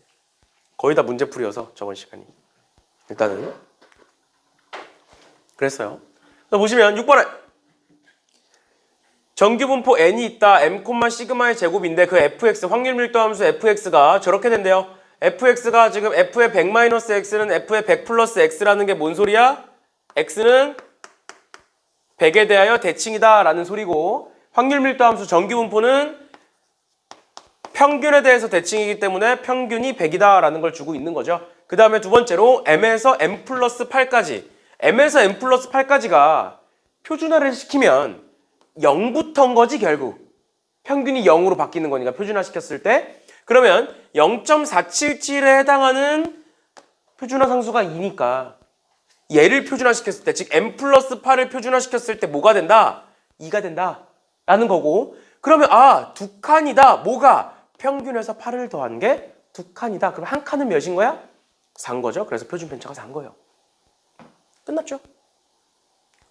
A: 거의 다 문제풀이여서 저번 시간이. 일단은 그랬어요. 보시면 6번에 정규분포 n이 있다. m, 시그마의 제곱인데 그 fx 확률 밀도 함수 fx가 저렇게 된대요. fx가 지금 f의 100-x는 f의 100 플러스 x라는 게 뭔 소리야? x는 100에 대하여 대칭이다 라는 소리고 확률 밀도 함수 정규분포는 평균에 대해서 대칭이기 때문에 평균이 100이다 라는 걸 주고 있는 거죠. 그 다음에 두 번째로 m에서 m 플러스 8까지 m에서 m 플러스 8까지가 표준화를 시키면 0부터인 거지 결국. 평균이 0으로 바뀌는 거니까 표준화 시켰을 때. 그러면 0.477에 해당하는 표준화 상수가 2니까 얘를 표준화 시켰을 때, 즉 m 플러스 8을 표준화 시켰을 때 뭐가 된다? 2가 된다 라는 거고. 그러면 두 칸이다. 뭐가? 평균에서 8을 더한 게 두 칸이다. 그럼 한 칸은 몇인 거야? 4인 거죠. 그래서 표준 편차가 4인 거예요. 끝났죠?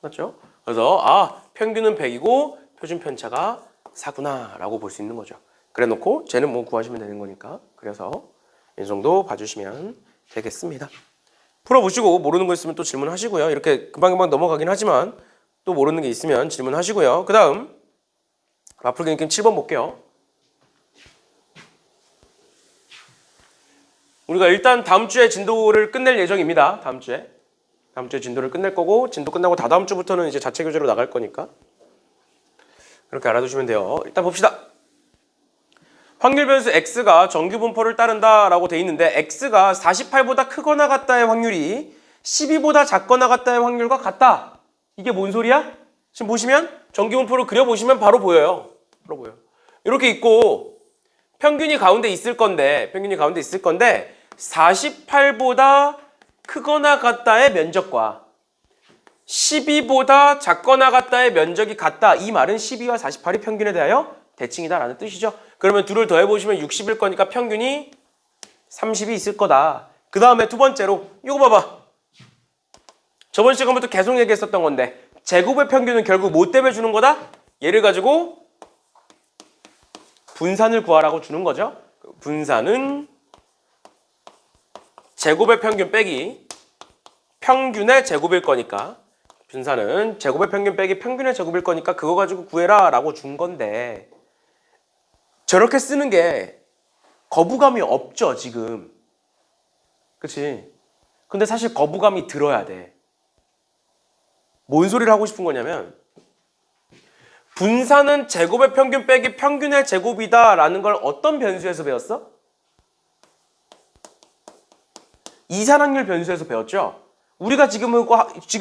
A: 끝났죠? 그래서 평균은 100이고 표준 편차가 4구나 라고 볼 수 있는 거죠. 그래 놓고 쟤는 뭐 구하시면 되는 거니까. 그래서 이 정도 봐주시면 되겠습니다. 풀어보시고 모르는 거 있으면 또 질문하시고요. 이렇게 금방금방 넘어가긴 하지만 또 모르는 게 있으면 질문하시고요. 그 다음 맞풀기 느낌 7번 볼게요. 우리가 일단 다음 주에 진도를 끝낼 예정입니다. 다음 주에 진도를 끝낼 거고 진도 끝나고 다다음 주부터는 이제 자체 교재로 나갈 거니까. 그렇게 알아두시면 돼요. 일단 봅시다. 확률 변수 x가 정규 분포를 따른다라고 돼 있는데 x가 48보다 크거나 같다의 확률이 12보다 작거나 같다의 확률과 같다. 이게 뭔 소리야? 지금 보시면 정규 분포를 그려보시면 바로 보여요. 바로 보여요. 이렇게 있고 평균이 가운데 있을 건데 48보다 크거나 같다의 면적과 12보다 작거나 같다의 면적이 같다. 이 말은 12와 48이 평균에 대하여 대칭이다라는 뜻이죠. 그러면 둘을 더해보시면 60일 거니까 평균이 30이 있을 거다. 그 다음에 두 번째로 이거 봐봐. 저번 시간부터 계속 얘기했었던 건데 제곱의 평균은 결국 뭐 때문에 주는 거다? 얘를 가지고 분산을 구하라고 주는 거죠. 분산은 제곱의 평균 빼기 평균의 제곱일 거니까 분산은 제곱의 평균 빼기 평균의 제곱일 거니까 그거 가지고 구해라 라고 준 건데 저렇게 쓰는 게 거부감이 없죠 지금. 그치? 근데 사실 거부감이 들어야 돼. 뭔 소리를 하고 싶은 거냐면 분산은 제곱의 평균 빼기 평균의 제곱이다 라는 걸 어떤 변수에서 배웠어? 이산확률 변수에서 배웠죠? 우리가 지금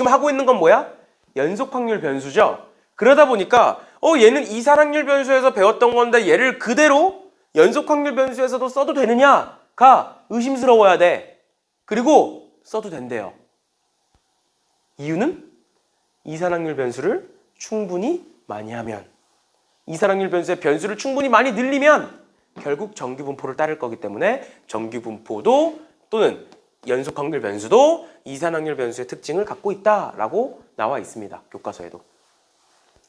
A: 하고 있는 건 뭐야? 연속확률 변수죠? 그러다 보니까 얘는 이산확률 변수에서 배웠던 건데 얘를 그대로 연속확률 변수에서도 써도 되느냐가 의심스러워야 돼. 그리고 써도 된대요. 이유는 이산확률 변수를 충분히 많이 하면 이산확률 변수의 변수를 충분히 많이 늘리면 결국 정규분포를 따를 거기 때문에 정규분포도 또는 연속확률 변수도 이산확률 변수의 특징을 갖고 있다라고 나와 있습니다. 교과서에도.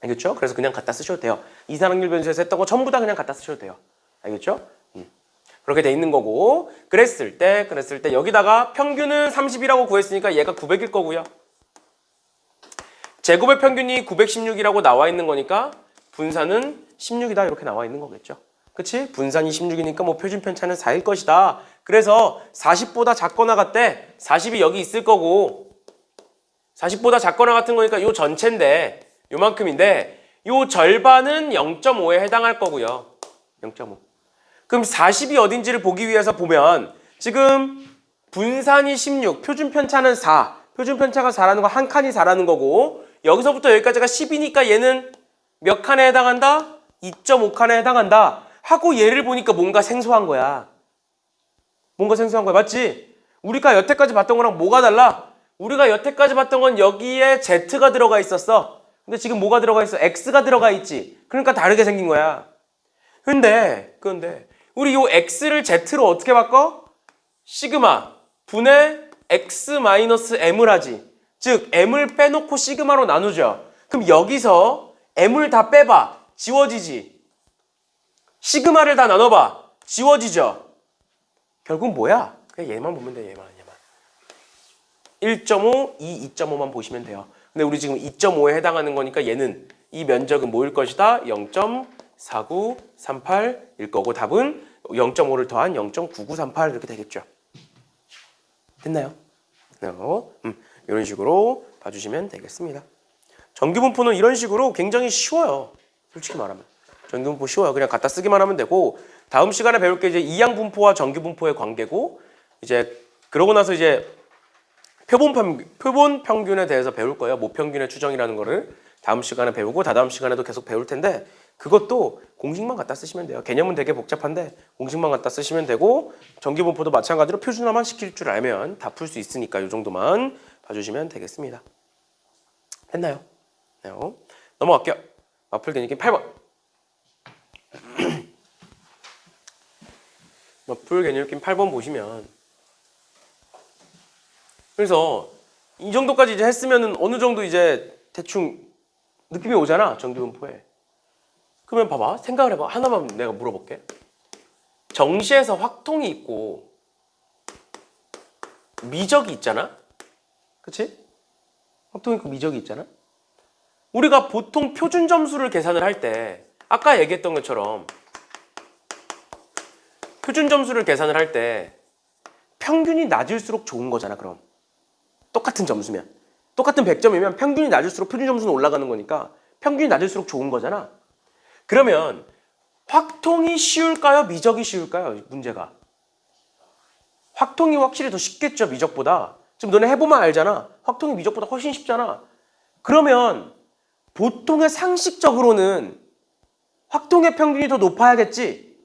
A: 알겠죠? 그래서 그냥 갖다 쓰셔도 돼요. 이산확률 변수에서 했던 거 전부 다 그냥 갖다 쓰셔도 돼요. 알겠죠? 그렇게 돼 있는 거고 그랬을 때 여기다가 평균은 30이라고 구했으니까 얘가 900일 거고요. 제곱의 평균이 916이라고 나와 있는 거니까 분산은 16이다 이렇게 나와 있는 거겠죠. 그치? 분산이 16이니까 뭐 표준 편차는 4일 것이다. 그래서 40보다 작거나 같대. 40이 여기 있을 거고 40보다 작거나 같은 거니까 요 전체인데 요만큼인데 요 절반은 0.5에 해당할 거고요. 0.5. 그럼 40이 어딘지를 보기 위해서 보면 지금 분산이 16, 표준 편차는 4. 표준 편차가 4라는 거 한 칸이 4라는 거고 여기서부터 여기까지가 10이니까 얘는 몇 칸에 해당한다? 2.5칸에 해당한다. 하고 얘를 보니까 뭔가 생소한 거야. 뭔가 생소한 거야. 맞지? 우리가 여태까지 봤던 거랑 뭐가 달라? 우리가 여태까지 봤던 건 여기에 Z가 들어가 있었어. 근데 지금 뭐가 들어가 있어? X가 들어가 있지. 그러니까 다르게 생긴 거야. 근데 우리 요 X를 Z로 어떻게 바꿔? 시그마 분의 X-M을 하지. 즉 M을 빼놓고 시그마로 나누죠. 그럼 여기서 M을 다 빼봐. 지워지지. 시그마를 다 나눠봐. 지워지죠. 결국 뭐야? 그냥 얘만 보면 돼. 얘만. 1.5, 2.5만 보시면 돼요. 근데 우리 지금 2.5에 해당하는 거니까 얘는 이 면적은 뭐일 것이다? 0.4938일 거고 답은 0.5를 더한 0.9938 이렇게 되겠죠. 됐나요? 이런 식으로 봐주시면 되겠습니다. 정규분포는 이런 식으로 굉장히 쉬워요. 솔직히 말하면. 정규분포 쉬워요. 그냥 갖다 쓰기만 하면 되고 다음 시간에 배울 게 이제 이항분포와 정규분포의 관계고 이제 그러고 나서 이제 표본 평균에 대해서 배울 거예요. 모평균의 추정이라는 거를 다음 시간에 배우고 다다음 시간에도 계속 배울 텐데 그것도 공식만 갖다 쓰시면 돼요. 개념은 되게 복잡한데 공식만 갖다 쓰시면 되고 정규분포도 마찬가지로 표준화만 시킬 줄 알면 다 풀 수 있으니까 이 정도만 봐주시면 되겠습니다. 됐나요? 네. 넘어갈게요. 마플 개념 8번. 마플 개념 8번 보시면 그래서 이 정도까지 이제 했으면은 어느 정도 이제 대충 느낌이 오잖아 정규분포에. 그러면 봐봐 생각을 해봐. 하나만 내가 물어볼게. 정시에서 확통이 있고 미적이 있잖아. 그치? 확통이 있고 미적이 있잖아. 우리가 보통 표준 점수를 계산을 할 때 아까 얘기했던 것처럼 표준 점수를 계산을 할 때 평균이 낮을수록 좋은 거잖아. 그럼 똑같은 점수면 똑같은 100점이면 평균이 낮을수록 표준 점수는 올라가는 거니까 평균이 낮을수록 좋은 거잖아. 그러면 확통이 쉬울까요? 미적이 쉬울까요? 문제가. 확통이 확실히 더 쉽겠죠, 미적보다. 지금 너네 해보면 알잖아. 확통이 미적보다 훨씬 쉽잖아. 그러면 보통의 상식적으로는 확통의 평균이 더 높아야겠지.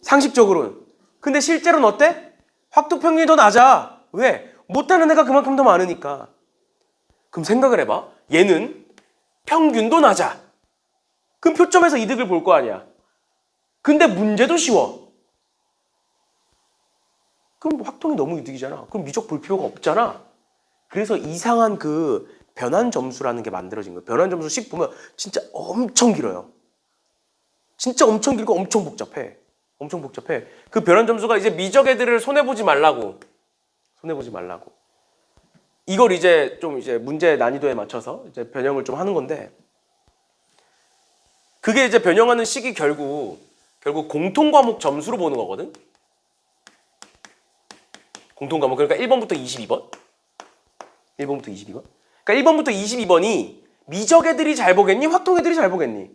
A: 상식적으로는. 근데 실제로는 어때? 확통 평균이 더 낮아. 왜? 못하는 애가 그만큼 더 많으니까. 그럼 생각을 해봐. 얘는 평균도 낮아. 그럼 표점에서 이득을 볼 거 아니야. 근데 문제도 쉬워. 그럼 확통이 너무 이득이잖아. 그럼 미적 볼 필요가 없잖아. 그래서 이상한 그 변환 점수라는 게 만들어진 거예요. 변환 점수 식 보면 진짜 엄청 길어요. 진짜 엄청 길고 엄청 복잡해. 엄청 복잡해. 그 변환 점수가 이제 미적 애들을 손해보지 말라고. 손해보지 말라고. 이걸 이제 좀 이제 문제 난이도에 맞춰서 이제 변형을 좀 하는 건데, 그게 이제 변형하는 식이 결국 공통 과목 점수로 보는 거거든. 공통 과목. 그러니까 1번부터 22번. 1번부터 22번. 그러니까 1번부터 22번이 미적 애들이 잘 보겠니? 확통 애들이 잘 보겠니?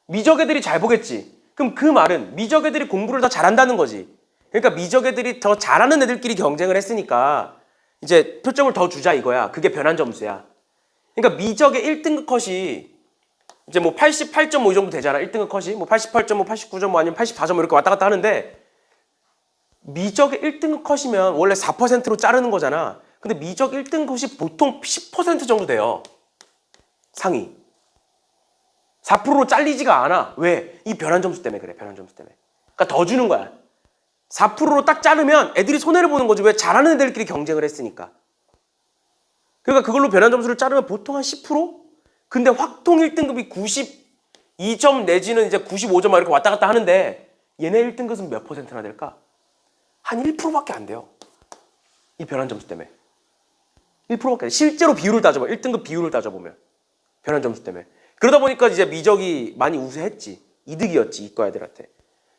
A: 미적 애들이 잘 보겠지. 그럼 그 말은 미적 애들이 공부를 더 잘한다는 거지. 그러니까 미적 애들이 더 잘하는 애들끼리 경쟁을 했으니까 이제 표점을 더 주자 이거야. 그게 변환 점수야. 그러니까 미적의 1등급 컷이 이제 뭐 88.5 이 정도 되잖아. 1등급 컷이 뭐 88.5, 89.5 아니면 84.5 이렇게 왔다 갔다 하는데, 미적의 1등급 컷이면 원래 4%로 자르는 거잖아. 근데 미적 1등급 컷이 보통 10% 정도 돼요. 상위. 4%로 잘리지가 않아. 왜? 이 변환 점수 때문에 그래. 변환 점수 때문에. 그러니까 더 주는 거야. 4%로 딱 자르면 애들이 손해를 보는 거지. 왜? 잘하는 애들끼리 경쟁을 했으니까. 그러니까 그걸로 변환 점수를 자르면 보통 한 10%? 근데 확통 1등급이 92점 내지는 이제 95점 이렇게 왔다 갔다 하는데, 얘네 1등급은 몇 퍼센트나 될까? 한 1%밖에 안 돼요. 이 변환 점수 때문에. 1%밖에 안 돼. 실제로 비율을 따져보면, 1등급 비율을 따져보면. 변환 점수 때문에. 그러다 보니까 이제 미적이 많이 우세했지. 이득이었지, 이과 애들한테.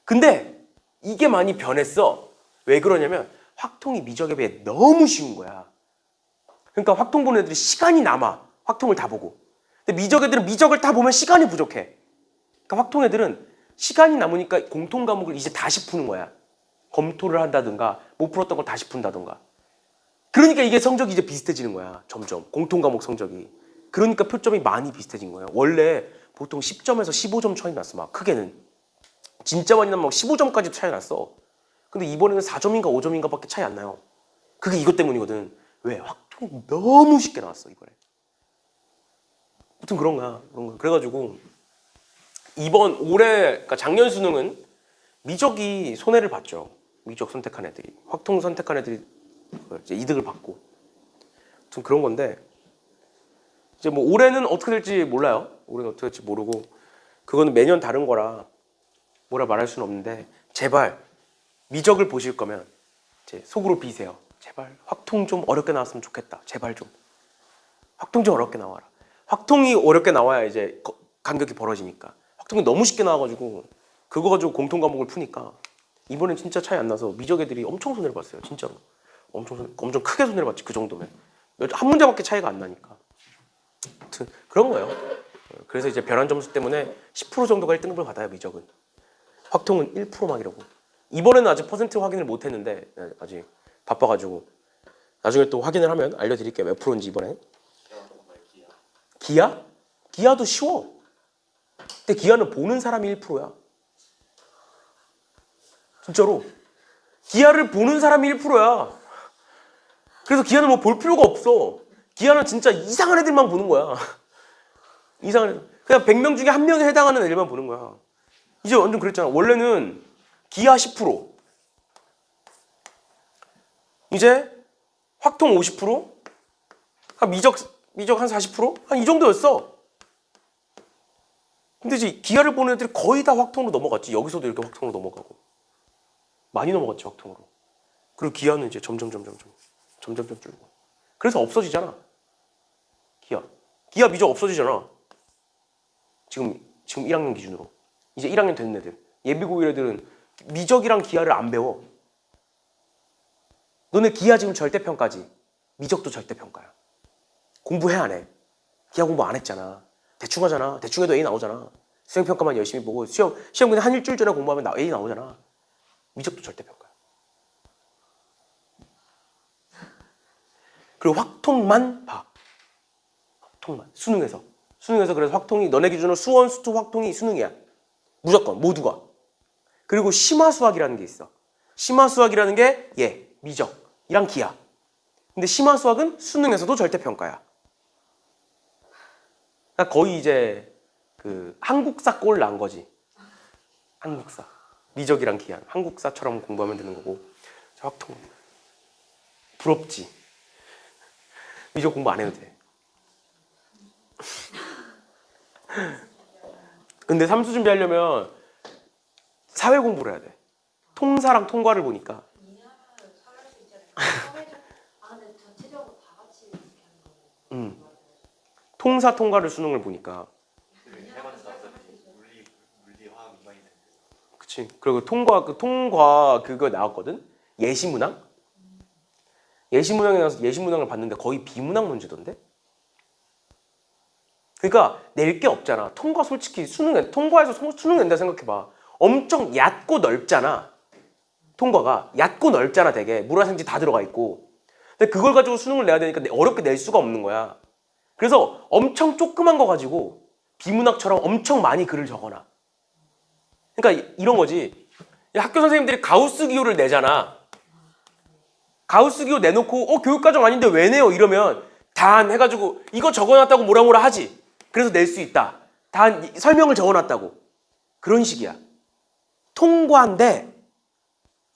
A: 근데 이게 많이 변했어. 왜 그러냐면 확통이 미적에 비해 너무 쉬운 거야. 그러니까 확통 보는 애들이 시간이 남아. 확통을 다 보고. 근데 미적 애들은 미적을 다 보면 시간이 부족해. 그러니까 확통 애들은 시간이 남으니까 공통 과목을 이제 다시 푸는 거야. 검토를 한다든가 못 풀었던 걸 다시 푼다든가. 그러니까 이게 성적이 이제 비슷해지는 거야. 점점. 공통 과목 성적이. 그러니까 표점이 많이 비슷해진 거예요. 원래 보통 10점에서 15점 차이 났어. 막 크게는. 진짜 많이 나면 막 15점까지 차이 났어. 근데 이번에는 4점인가 5점인가 밖에 차이 안 나요. 그게 이것 때문이거든. 왜? 확통이 너무 쉽게 나왔어 이번에. 아무튼 그런 거야. 그래가지고 올해, 그러니까 작년 수능은 미적이 손해를 봤죠. 미적 선택한 애들이. 확통 선택한 애들이 이제 이득을 받고. 아무튼 그런 건데, 이제 뭐 올해는 어떻게 될지 몰라요. 올해는 어떻게 될지 모르고, 그거는 매년 다른 거라 뭐라 말할 수는 없는데, 제발 미적을 보실 거면 이제 속으로 비세요. 제발 확통 좀 어렵게 나왔으면 좋겠다. 제발 좀. 확통 좀 어렵게 나와라. 확통이 어렵게 나와야 이제 간격이 벌어지니까. 확통이 너무 쉽게 나와가지고 그거 가지고 공통 과목을 푸니까 이번엔 진짜 차이 안 나서 미적 애들이 엄청 손해를 봤어요. 진짜로. 엄청 크게 손해를 봤지. 그 정도면. 한 문제밖에 차이가 안 나니까. 아무튼 그런 거예요. 그래서 이제 변환 점수 때문에 10% 정도가 1등급을 받아요. 미적은. 확통은 1% 막 이러고. 이번에는 아직 퍼센트 확인을 못 했는데 아직 바빠가지고 나중에 또 확인을 하면 알려드릴게요. 몇 프로인지 이번에. 기아? 기아도 쉬워. 근데 기아는 보는 사람이 1%야. 진짜로. 기아를 보는 사람이 1%야. 그래서 기아는 뭐 볼 필요가 없어. 기아는 진짜 이상한 애들만 보는 거야. 이상한 애들. 그냥 100명 중에 한 명에 해당하는 애들만 보는 거야. 이제 완전 그랬잖아. 원래는 기아 10%. 이제 확통 50%? 미적 한 40%? 한 이 정도였어. 근데 이제 기아를 보는 애들이 거의 다 확통으로 넘어갔지. 여기서도 이렇게 확통으로 넘어가고. 많이 넘어갔지, 확통으로. 그리고 기아는 이제 점점 줄고. 그래서 없어지잖아. 기아 미적 없어지잖아. 지금 1학년 기준으로. 이제 1학년 되는 애들. 예비고1 애들은 미적이랑 기아를 안 배워. 너네 기아 지금 절대평가지. 미적도 절대평가야. 공부해 안 해? 기아 공부 안 했잖아. 대충 하잖아. 대충 해도 A 나오잖아. 수행평가만 열심히 보고 시험 그냥 한 일주일 전에 공부하면 A 나오잖아. 미적도 절대평가야. 그리고 확통만 봐. 확통만. 수능에서 그래서 확통이 너네 기준으로 수원, 수투, 확통이 수능이야. 무조건 모두가. 그리고 심화수학이라는 게 있어. 심화수학이라는 게 미적이랑 기하. 근데 심화수학은 수능에서도 절대평가야. 그러니까 거의 이제 그 한국사 꼴 난 거지. 한국사. 미적이랑 기하. 한국사처럼 공부하면 되는 거고. 확통. 부럽지. 미적 공부 안 해도 돼. 근데 삼수 준비하려면 사회 공부를 해야 돼. 통사랑 통과를 보니까. 통사 통과를 수능을 보니까. 그치. 그리고 통과 그거 나왔거든. 예시문항. 예시문항에 나와서 예시문항을 봤는데 거의 비문항 문제던데. 그러니까 낼 게 없잖아. 통과 솔직히 통과해서 수능 낸다 생각해봐. 엄청 얕고 넓잖아. 통과가 얕고 넓잖아. 되게 물화생지 다 들어가 있고. 근데 그걸 가지고 수능을 내야 되니까 어렵게 낼 수가 없는 거야. 그래서 엄청 조그만 거 가지고 비문학처럼 엄청 많이 글을 적어놔. 그러니까 이런 거지. 학교 선생님들이 가우스 기호를 내잖아. 가우스 기호 내놓고 교육과정 아닌데 왜 내요? 이러면 단 해가지고 이거 적어놨다고 뭐라 하지. 그래서 낼 수 있다. 단 설명을 적어놨다고. 그런 식이야. 통과인데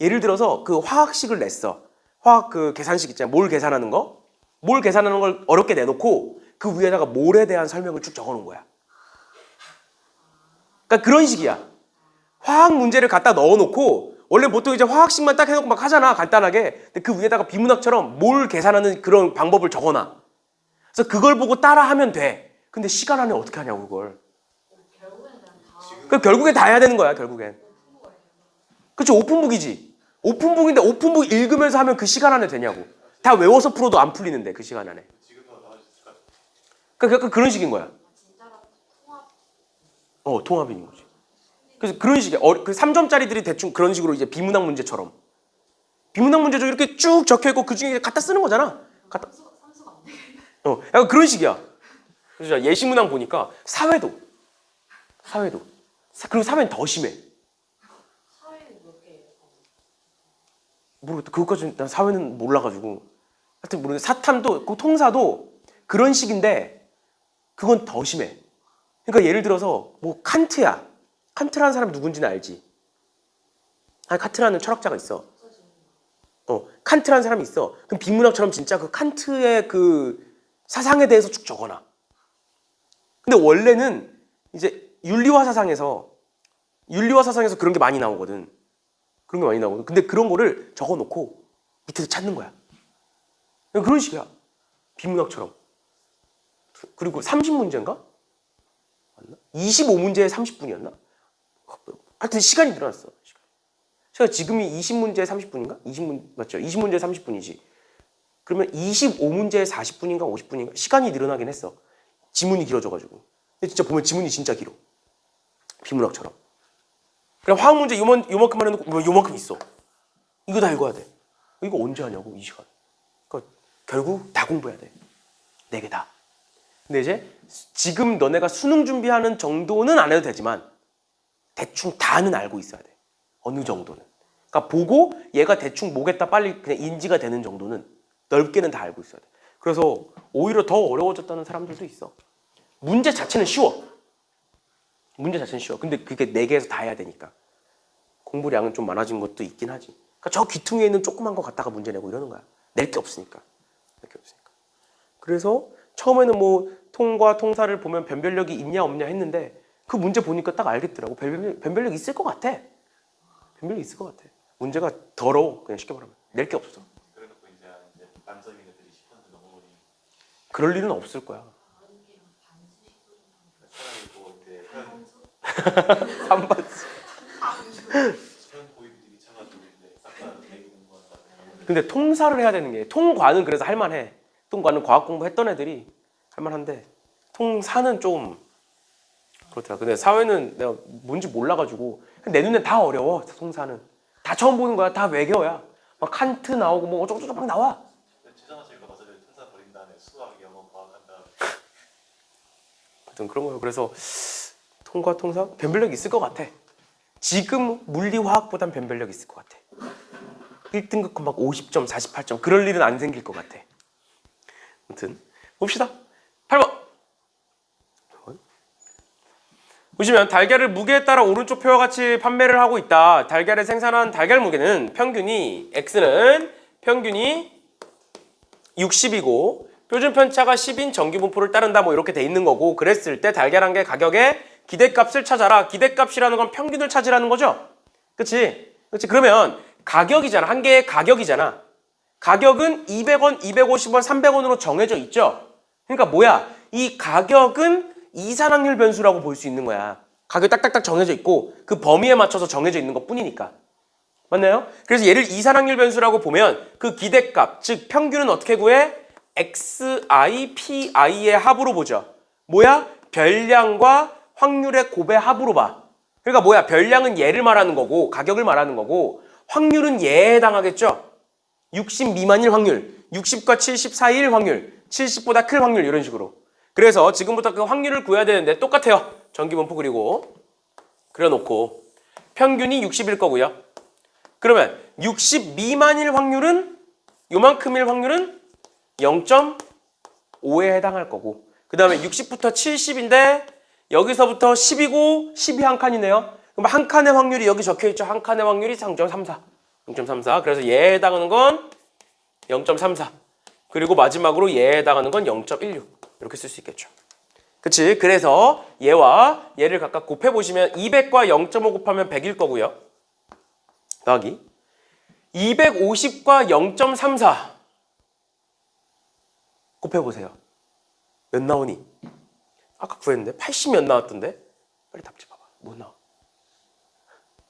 A: 예를 들어서 그 화학식을 냈어. 화학 그 계산식 있잖아. 몰 계산하는 거. 몰 계산하는 걸 어렵게 내놓고 그 위에다가 몰에 대한 설명을 쭉 적어놓은 거야. 그러니까 그런 식이야. 화학 문제를 갖다 넣어놓고 원래 보통 이제 화학식만 딱 해놓고 막 하잖아. 간단하게. 근데 그 위에다가 비문학처럼 몰 계산하는 그런 방법을 적어놔. 그래서 그걸 보고 따라하면 돼. 근데 시간 안에 어떻게 하냐고 그걸. 결국엔 다 해야 되는 거야. 결국엔. 그치. 오픈북이지. 오픈북인데 오픈북 읽으면서 하면 그 시간 안에 되냐고. 다 외워서 풀어도 안 풀리는데 그 시간 안에. 그러니까 약간 그런 식인 거야. 통합인 거지. 그래서 그런 식이야. 그 3점짜리들이 대충 그런 식으로 이제 비문학 문제처럼. 비문학 문제 중 이렇게 쭉 적혀있고 그 중에 갖다 쓰는 거잖아. 약간 그런 식이야. 그래서 예시문항 보니까 사회도. 그리고 사회는 더 심해.
B: 사회는 몇 개예요?
A: 모르겠다. 그것까지 난 사회는 몰라가지고. 하여튼 모르겠는데 사탐도 그 통사도 그런 식인데 그건 더 심해. 그러니까 예를 들어서 뭐 칸트야. 칸트라는 사람이 누군지는 알지? 칸트라는 철학자가 있어. 칸트라는 사람이 있어. 그럼 비문학처럼 진짜 그 칸트의 그 사상에 대해서 쭉 적어놔. 근데 원래는 이제 윤리화 사상에서 그런 게 많이 나오거든. 근데 그런 거를 적어놓고 밑에서 찾는 거야. 그런 식이야. 비문학처럼. 그리고 30문제인가? 맞나? 25문제에 30분이었나? 하여튼 시간이 늘어났어. 시간 지금이 20문제에 30분인가? 20문 맞죠? 20문제에 30분이지. 그러면 25문제에 40분인가 50분인가? 시간이 늘어나긴 했어. 지문이 길어져가지고. 근데 진짜 보면 지문이 진짜 길어. 비문학처럼. 그냥 화학 문제 요만큼만 해놓고 뭐 요만큼 있어. 이거 다 읽어야 돼. 이거 언제 하냐고 이 시간. 그러니까 결국 다 공부해야 돼. 4개 다. 근데 이제 지금 너네가 수능 준비하는 정도는 안 해도 되지만 대충 다는 알고 있어야 돼. 어느 정도는. 그러니까 보고 얘가 대충 뭐겠다 빨리 그냥 인지가 되는 정도는 넓게는 다 알고 있어야 돼. 그래서 오히려 더 어려워졌다는 사람들도 있어. 문제 자체는 쉬워. 근데 그게 4개에서 다 해야 되니까. 공부량은 좀 많아진 것도 있긴 하지. 그러니까 저 귀퉁이에 있는 조그만 거 갖다가 문제 내고 이러는 거야. 낼 게 없으니까. 그래서 처음에는 뭐 통과, 통사를 보면 변별력이 있냐 없냐 했는데 그 문제 보니까 딱 알겠더라고. 변별력 있을 것 같아. 변별력 있을 것 같아. 문제가 더러워. 그냥 쉽게 말하면. 낼 게 없어.
C: 그래놓고 이제 만점인 애들이 10% 넘어버리니
A: 그럴 일은 없을 거야.
C: 차라리 뭐 이제
A: 반반수.
C: 현 고위들이 차가지고 이제 싹다 내기 공부한다.
A: 근데 통사를 해야 되는 게 통과는 그래서 할만해. 통과는 과학 공부했던 애들이 할만한데 통사는 좀 그렇더라. 근데 사회는 내가 뭔지 몰라가지고 내 눈엔 다 어려워. 송사는 다 처음 보는 거야. 다 외계어야. 막 칸트 나오고 뭐 어쩌고저쩌고 막 나와.
C: 최장화 제가 맞아요. 천사 버린 다음에 수학, 영어, 과학 한 다음에
A: 하여튼 그런 거예요. 그래서 통과 통상 변별력 있을 것 같아. 지금 물리 화학보단 변별력 있을 것 같아. 1등급 막 50점, 48점 그럴 일은 안 생길 것 같아. 아무튼 봅시다. 8번. 보시면 달걀을 무게에 따라 오른쪽 표와 같이 판매를 하고 있다. 달걀을 생산한 달걀 무게는 평균이 X는 평균이 60이고 표준 편차가 10인 정규분포를 따른다 뭐 이렇게 돼 있는 거고 그랬을 때 달걀 한 개 가격의 기대값을 찾아라. 기대값이라는 건 평균을 찾으라는 거죠. 그치? 그치? 그러면 가격이잖아. 한 개의 가격이잖아. 가격은 200원, 250원, 300원으로 정해져 있죠. 그러니까 뭐야? 이 가격은 이산확률 변수라고 볼 수 있는 거야. 가격이 딱딱딱 정해져 있고 그 범위에 맞춰서 정해져 있는 것 뿐이니까. 맞나요? 그래서 얘를 이산확률 변수라고 보면 그 기대값, 즉 평균은 어떻게 구해? xi, pi의 합으로 보죠. 뭐야? 별량과 확률의 곱의 합으로 봐. 그러니까 뭐야? 별량은 얘를 말하는 거고 가격을 말하는 거고 확률은 얘에 해당하겠죠? 60 미만일 확률, 60과 70 사이일 확률, 70보다 클 확률 이런 식으로. 그래서 지금부터 그 확률을 구해야 되는데 똑같아요. 전기분포 그리고 그려놓고 평균이 60일 거고요. 그러면 60 미만일 확률은 요만큼일 확률은 0.5에 해당할 거고 그 다음에 60부터 70인데 여기서부터 10이고 10이 한 칸이네요. 그럼 한 칸의 확률이 여기 적혀있죠. 한 칸의 확률이 0.34. 0.34. 그래서 얘에 해당하는 건 0.34. 그리고 마지막으로 얘에 해당하는 건 0.16. 이렇게 쓸 수 있겠죠. 그치? 그래서 얘와 얘를 각각 곱해보시면 200과 0.5 곱하면 100일 거고요. 더하기 250과 0.34 곱해보세요. 몇 나오니? 아까 구했는데 80 몇 나왔던데? 빨리 답지 봐봐. 뭐 나와?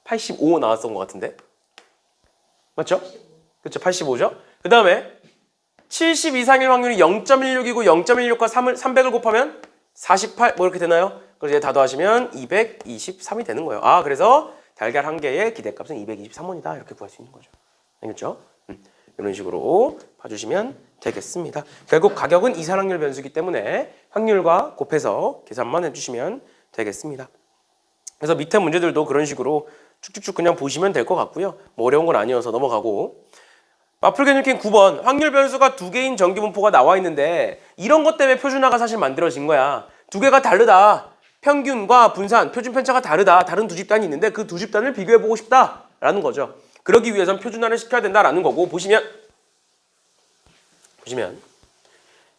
A: 85 나왔던 것 같은데? 맞죠? 그쵸? 85죠? 그 다음에 70 이상일 확률이 0.16이고 0.16과 300을 곱하면 48 뭐 이렇게 되나요? 그래서 얘 다 더하시면 223이 되는 거예요. 아 그래서 달걀 한 개의 기대값은 223원이다 이렇게 구할 수 있는 거죠. 알겠죠? 이런 식으로 봐주시면 되겠습니다. 결국 가격은 이산확률 변수이기 때문에 확률과 곱해서 계산만 해주시면 되겠습니다. 그래서 밑에 문제들도 그런 식으로 쭉쭉쭉 그냥 보시면 될 것 같고요. 뭐 어려운 건 아니어서 넘어가고 마플게뉴킨 9번 확률 변수가 두 개인 정기분포가 나와 있는데 이런 것 때문에 표준화가 사실 만들어진 거야. 두 개가 다르다. 평균과 분산, 표준 편차가 다르다. 다른 두 집단이 있는데 그 두 집단을 비교해보고 싶다라는 거죠. 그러기 위해선 표준화를 시켜야 된다라는 거고 보시면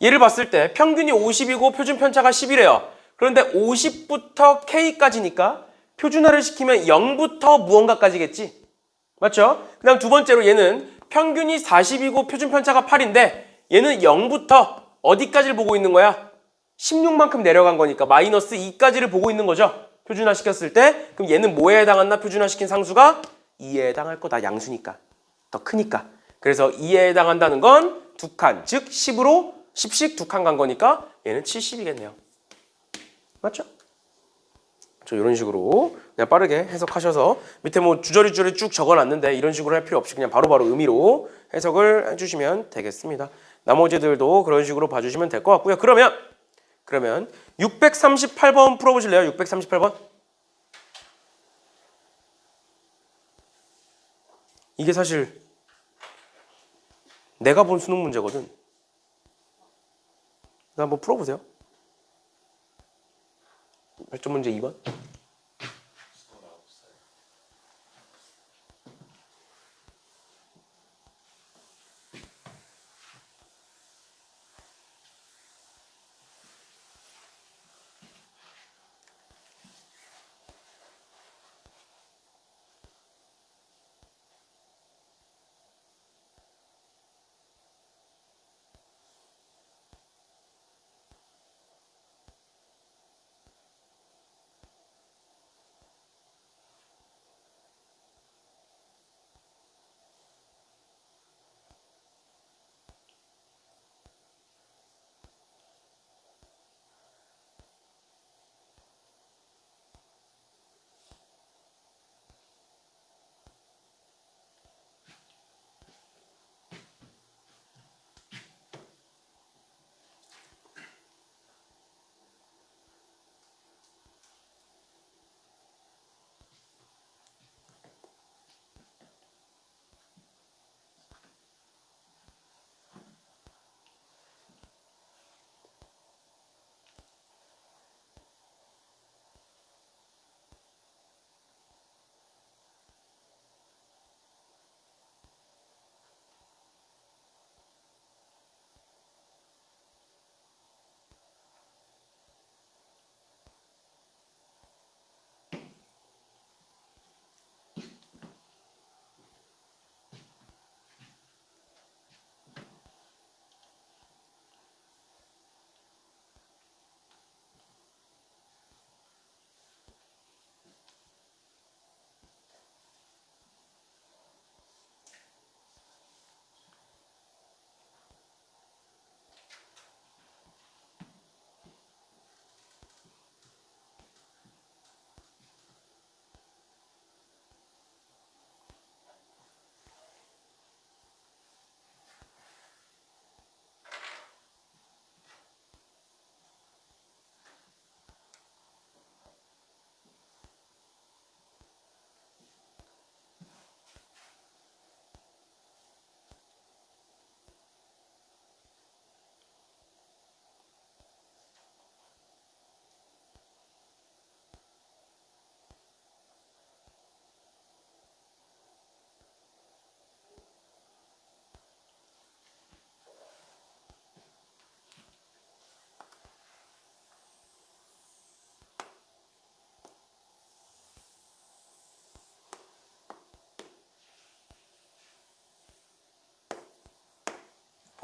A: 얘를 봤을 때 평균이 50이고 표준 편차가 10이래요. 그런데 50부터 K까지니까 표준화를 시키면 0부터 무언가까지겠지. 맞죠? 그 다음 두 번째로 얘는 평균이 40이고 표준 편차가 8인데 얘는 0부터 어디까지를 보고 있는 거야? 16만큼 내려간 거니까 마이너스 2까지를 보고 있는 거죠. 표준화 시켰을 때 그럼 얘는 뭐에 해당한다? 표준화 시킨 상수가 2에 해당할 거다. 양수니까. 더 크니까. 그래서 2에 해당한다는 건 두 칸, 즉 10으로 10씩 두 칸 간 거니까 얘는 70이겠네요. 맞죠? 이런 식으로 그냥 빠르게 해석하셔서 밑에 뭐 주저리 쭉 적어놨는데 이런 식으로 할 필요 없이 그냥 바로바로 의미로 해석을 해주시면 되겠습니다. 나머지들도 그런 식으로 봐주시면 될 것 같고요. 그러면 638번 풀어보실래요? 638번. 이게 사실 내가 본 수능 문제거든. 한번 풀어보세요. 발전 문제 2번.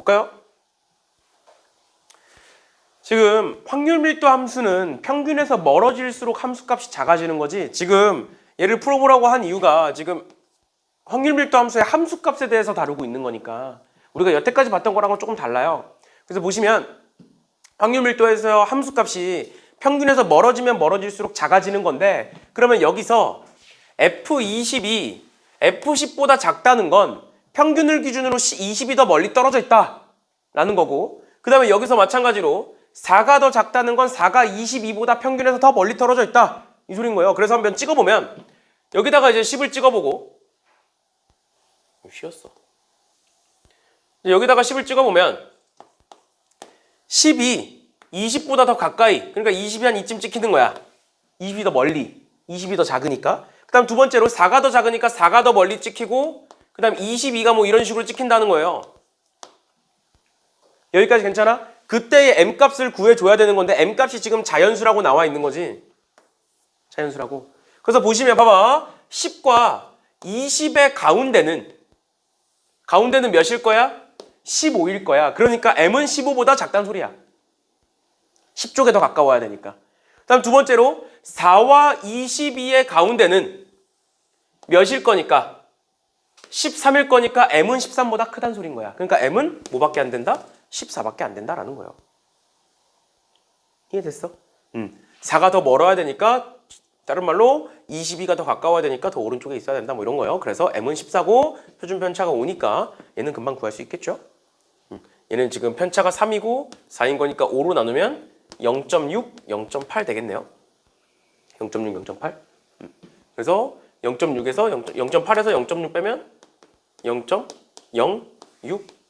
A: 볼까요? 지금 확률 밀도 함수는 평균에서 멀어질수록 함수값이 작아지는 거지. 지금 얘를 풀어보라고 한 이유가 지금 확률 밀도 함수의 함수값에 대해서 다루고 있는 거니까 우리가 여태까지 봤던 거랑은 조금 달라요. 그래서 보시면 확률 밀도에서 함수값이 평균에서 멀어지면 멀어질수록 작아지는 건데, 그러면 여기서 F20이 F10보다 작다는 건 평균을 기준으로 20이 더 멀리 떨어져 있다 라는 거고, 그 다음에 여기서 마찬가지로 4가 더 작다는 건 4가 22보다 평균에서 더 멀리 떨어져 있다 이 소리인 거예요. 그래서 한번 찍어보면 여기다가 이제 10을 찍어보고, 쉬었어. 여기다가 10을 찍어보면 10이 20보다 더 가까이, 그러니까 20이 한 이쯤 찍히는 거야. 20이 더 멀리, 20이 더 작으니까. 그 다음 두 번째로 4가 더 작으니까 4가 더 멀리 찍히고, 그 다음 22가 뭐 이런 식으로 찍힌다는 거예요. 여기까지 괜찮아? 그때의 m값을 구해줘야 되는 건데 m값이 지금 자연수라고 나와 있는 거지. 자연수라고. 그래서 보시면 봐봐. 10과 20의 가운데는 몇일 거야? 15일 거야. 그러니까 m은 15보다 작다는 소리야. 10쪽에 더 가까워야 되니까. 다음 두 번째로 4와 22의 가운데는 몇일 거니까? 13일 거니까 m은 13보다 크다는 소린 거야. 그러니까 m은 뭐밖에 안 된다? 14밖에 안 된다라는 거예요. 이해됐어? 4가 더 멀어야 되니까, 다른 말로 22가 더 가까워야 되니까 더 오른쪽에 있어야 된다 뭐 이런 거예요. 그래서 m은 14고 표준 편차가 5니까 얘는 금방 구할 수 있겠죠? 얘는 지금 편차가 3이고 4인 거니까 5로 나누면 0.6, 0.8 되겠네요. 0.6, 0.8. 그래서 0.6에서 0.8에서 0.6 빼면 0.062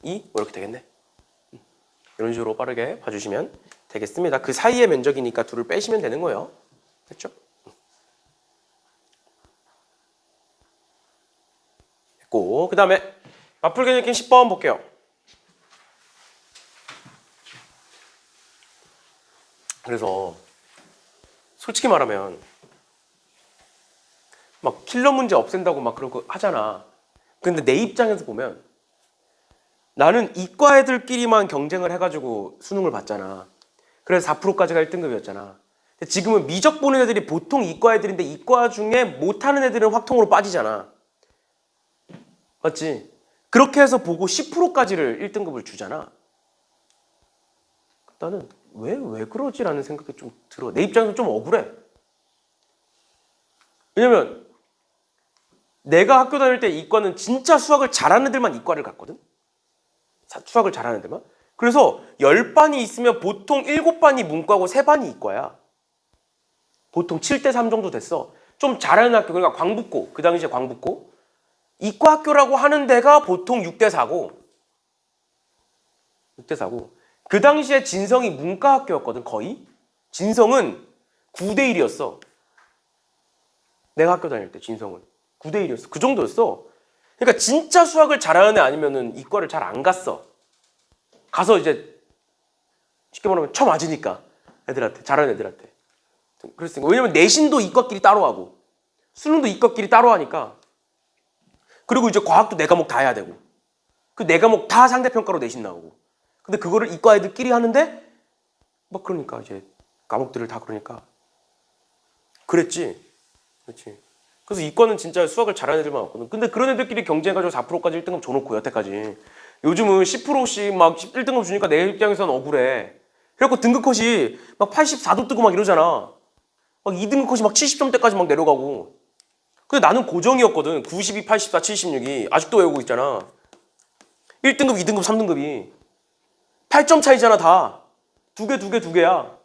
A: 뭐 이렇게 되겠네. 이런 식으로 빠르게 봐주시면 되겠습니다. 그 사이의 면적이니까 둘을 빼시면 되는 거예요. 됐죠? 됐고, 그 다음에 맞풀기 느낌 10번 볼게요. 그래서 솔직히 말하면 막 킬러 문제 없앤다고 막 그러고 하잖아. 근데 내 입장에서 보면 나는 이과 애들끼리만 경쟁을 해가지고 수능을 봤잖아. 그래서 4%까지가 1등급이었잖아. 근데 지금은 미적 보는 애들이 보통 이과 애들인데 이과 중에 못하는 애들은 확통으로 빠지잖아. 맞지? 그렇게 해서 보고 10%까지를 1등급을 주잖아. 나는 왜 그러지라는 생각이 좀 들어. 내 입장에서 좀 억울해. 왜냐면 내가 학교 다닐 때 이과는 진짜 수학을 잘하는 애들만 이과를 갔거든. 수학을 잘하는 애들만. 그래서 10반이 있으면 보통 7반이 문과고 3반이 이과야. 보통 7대3 정도 됐어. 좀 잘하는 학교, 그러니까 광북고, 그 당시에 광북고. 이과 학교라고 하는 데가 보통 6대4고 6대4고 그 당시에 진성이 문과 학교였거든. 거의 진성은 9대1이었어. 내가 학교 다닐 때 진성은 9대1이었어. 그 정도였어. 그러니까 진짜 수학을 잘하는 애 아니면은 이과를 잘 안 갔어. 가서 이제 쉽게 말하면 쳐맞으니까 애들한테, 잘하는 애들한테. 그랬으니까. 왜냐면 내신도 이과끼리 따로 하고 수능도 이과끼리 따로 하니까. 그리고 이제 과학도 네 과목 다 해야 되고 그 네 과목 다 상대평가로 내신 나오고. 근데 그거를 이과 애들끼리 하는데 막 그러니까 이제 과목들을 다 그러니까 그랬지. 그렇지. 그래서 이과는 진짜 수학을 잘하는 애들만 왔거든. 근데 그런 애들끼리 경쟁해가지고 4%까지 1등급 줘놓고 여태까지. 요즘은 10%씩 막 1등급 주니까 내 입장에서는 억울해. 그래갖고 등급 컷이 막 84도 뜨고 막 이러잖아. 막 2등급 컷이 막 70점대까지 막 내려가고. 근데 나는 고정이었거든. 92, 84, 76이. 아직도 외우고 있잖아. 1등급, 2등급, 3등급이. 8점 차이잖아 다. 두 개야.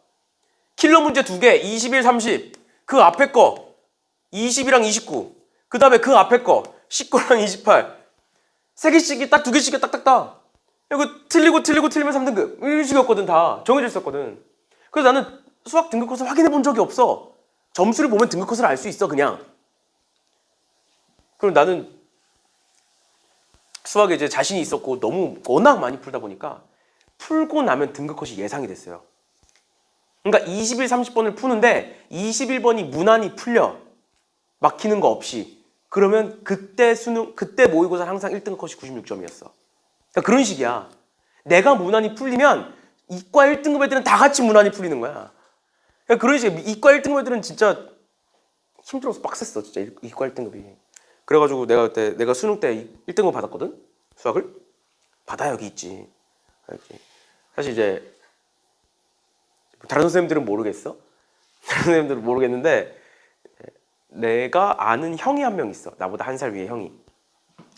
A: 킬러 문제 2개, 21, 30. 그 앞에 거 20이랑 29. 그 다음에 그 앞에 거 19랑 28. 3개씩이 딱 2개씩이 딱딱딱. 이거 틀리면 3등급. 이런 식이었거든 다. 정해져 있었거든. 그래서 나는 수학 등급 컷을 확인해 본 적이 없어. 점수를 보면 등급 컷을 알 수 있어 그냥. 그럼 나는 수학에 이제 자신이 있었고 너무 워낙 많이 풀다 보니까 풀고 나면 등급 컷이 예상이 됐어요. 그러니까 21, 30번을 푸는데 21번이 무난히 풀려. 막히는 거 없이. 그러면 그때 모의고사 항상 1등급 컷이 96점이었어. 그러니까 그런 식이야. 내가 무난히 풀리면 이과 1등급 애들은 다 같이 무난히 풀리는 거야. 그러니까 그런 식으로 이과 1등급 애들은 진짜 힘들어서 빡셌어. 진짜 이과 1등급이. 그래가지고 내가 그때 내가 수능 때 1등급 받았거든. 수학을. 받아 여기 있지. 알지? 사실 이제 다른 선생님들은 모르겠어. 다른 선생님들은 모르겠는데 내가 아는 형이 한 명 있어. 나보다 한 살 위에 형이.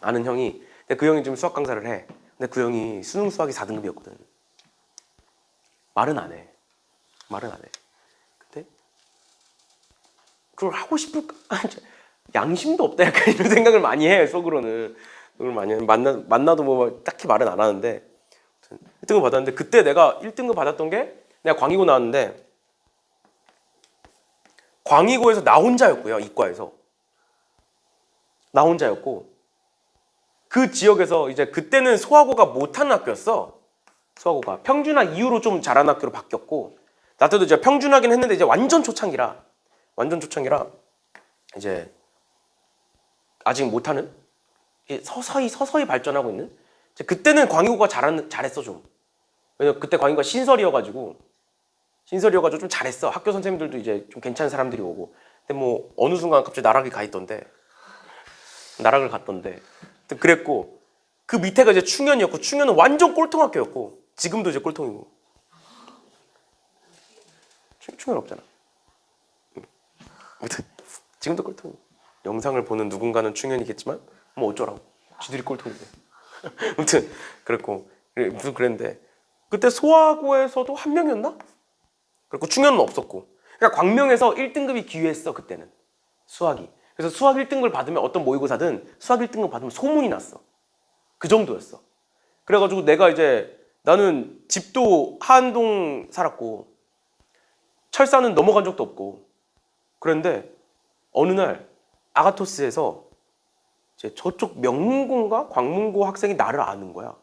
A: 아는 형이. 근데 그 형이 지금 수학 강사를 해. 근데 그 형이 수능 수학이 4등급이었거든. 말은 안 해. 말은 안 해. 근데 그걸 하고 싶을까? 양심도 없다. 약간 이런 생각을 많이 해. 속으로는. 그걸 많이 해. 만나도 뭐 딱히 말은 안 하는데 1등급 받았는데 그때 내가 1등급 받았던 게 내가 광희고 나왔는데 광희고에서 나 혼자였고요. 이과에서. 나 혼자였고 그 지역에서 이제 그때는 소화고가 못하는 학교였어. 소화고가 평준화 이후로 좀 잘하는 학교로 바뀌었고 나 때도 이제 평준화긴 했는데 이제 완전 초창기라 이제 아직 못하는 서서히 발전하고 있는 이제 그때는 광희고가 잘했어 좀. 왜냐면 그때 광희고가 신설이어가지고 좀 잘했어. 학교 선생님들도 이제 좀 괜찮은 사람들이 오고. 근데 뭐 어느 순간 갑자기 나락이 가 있던데. 나락을 갔던데. 그랬고 그 밑에가 이제 충현이었고 충현은 완전 꼴통 학교였고 지금도 이제 꼴통이고. 충현 없잖아. 아무튼 지금도 꼴통이고. 영상을 보는 누군가는 충현이겠지만 뭐 어쩌라고. 지들이 꼴통인데. 아무튼 그랬고 무슨 그랬는데 그때 소화고에서도 한 명이었나? 그리고 충현은 없었고. 그러니까 광명에서 1등급이 기회했어 그때는. 수학이. 그래서 수학 1등급을 받으면 어떤 모의고사든 수학 1등급 받으면 소문이 났어. 그 정도였어. 그래가지고 내가 이제 나는 집도 하안동 살았고 철사는 넘어간 적도 없고 그런데 어느 날 아가토스에서 이제 저쪽 명문고인가 광문고 학생이 나를 아는 거야.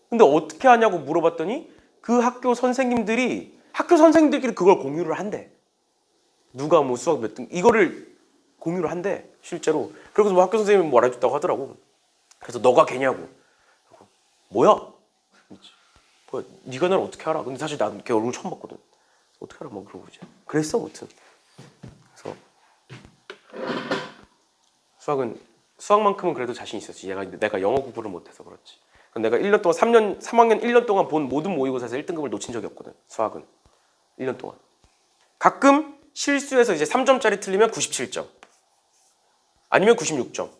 A: 근데 어떻게 하냐고 물어봤더니 그 학교 선생님들끼리 그걸 공유를 한대. 누가 뭐 수학 몇 등 이거를 공유를 한대 실제로. 그래서 뭐 학교 선생님이 뭐 알아줬다고 하더라고. 그래서 너가 걔냐고. 뭐야? 네가 날 어떻게 알아? 근데 사실 난 걔 얼굴 처음 봤거든. 어떻게 알아? 뭐 그러고 이제 그랬어 아무튼. 그래서 수학만큼은 그래도 자신 있었지. 내가 영어 공부를 못해서 그렇지. 내가 1년 동안 3학년 1년 동안 본 모든 모의고사에서 1등급을 놓친 적이 없거든. 수학은 1년 동안. 가끔 실수해서 이제 3점짜리 틀리면 97점. 아니면 96점.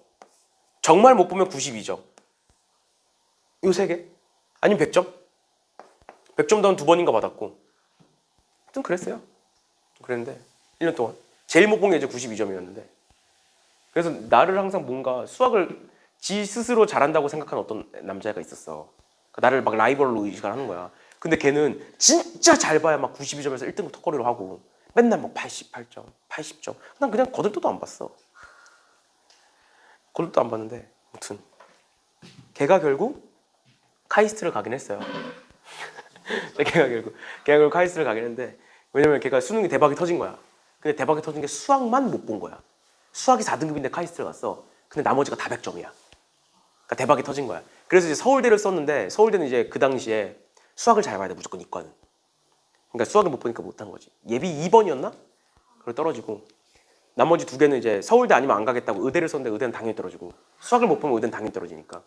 A: 정말 못 보면 92점. 요 세 개. 아니면 100점. 100점 다운 2번인가 받았고. 좀 그랬어요. 그랬는데 1년 동안. 제일 못 본 게 이제 92점이었는데. 그래서 나를 항상 뭔가 수학을 지 스스로 잘한다고 생각하는 어떤 남자애가 있었어. 나를 막 라이벌로 의식을 하는 거야. 근데 걔는 진짜 잘 봐야 막 92점에서 1등급 턱걸이로 하고 맨날 막 88점, 80점. 난 그냥 거들떠도 안 봤어. 거들떠도 안 봤는데 아무튼 걔가 결국 카이스트를 가긴 했어요. 걔가 결국 카이스트를 가긴 했는데 왜냐면 걔가 수능이 대박이 터진 거야. 근데 대박이 터진 게 수학만 못 본 거야. 수학이 4등급인데 카이스트를 갔어. 근데 나머지가 다 100점이야. 그러니까 대박이 터진 거야. 그래서 이제 서울대를 썼는데 서울대는 이제 그 당시에 수학을 잘 봐야 돼 무조건 이과는. 그러니까 수학을 못 보니까 못한 거지. 예비 2번이었나? 그걸 떨어지고 나머지 두 개는 이제 서울대 아니면 안 가겠다고 의대를 썼는데 의대는 당연히 떨어지고 수학을 못 보면 의대는 당연히 떨어지니까.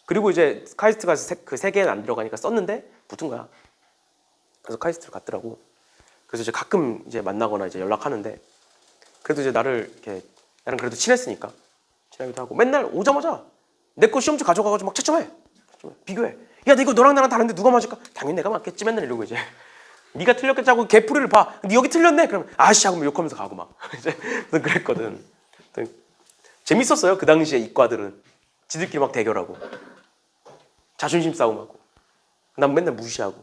A: 그리고 이제 카이스트가 그 세 개는 안 들어가니까 썼는데 붙은 거야. 그래서 카이스트를 갔더라고. 그래서 이제 가끔 이제 만나거나 이제 연락하는데 그래도 이제 나랑 그래도 친했으니까 친하기도 하고 맨날 오자마자 내 거 시험지 가져가가지고 막 채점해. 비교해. 야, 너 이거 너랑 나랑 다른데 누가 맞을까? 당연히 내가 맞겠지. 맨날 이러고 이제 네가 틀렸겠자고 개풀이를 봐. 네 여기 틀렸네. 그러면 아씨 하고 욕하면서 가고 막 이제 그랬거든. 재밌었어요 그 당시에 이과들은. 지들끼리 막 대결하고 자존심 싸움하고 난 맨날 무시하고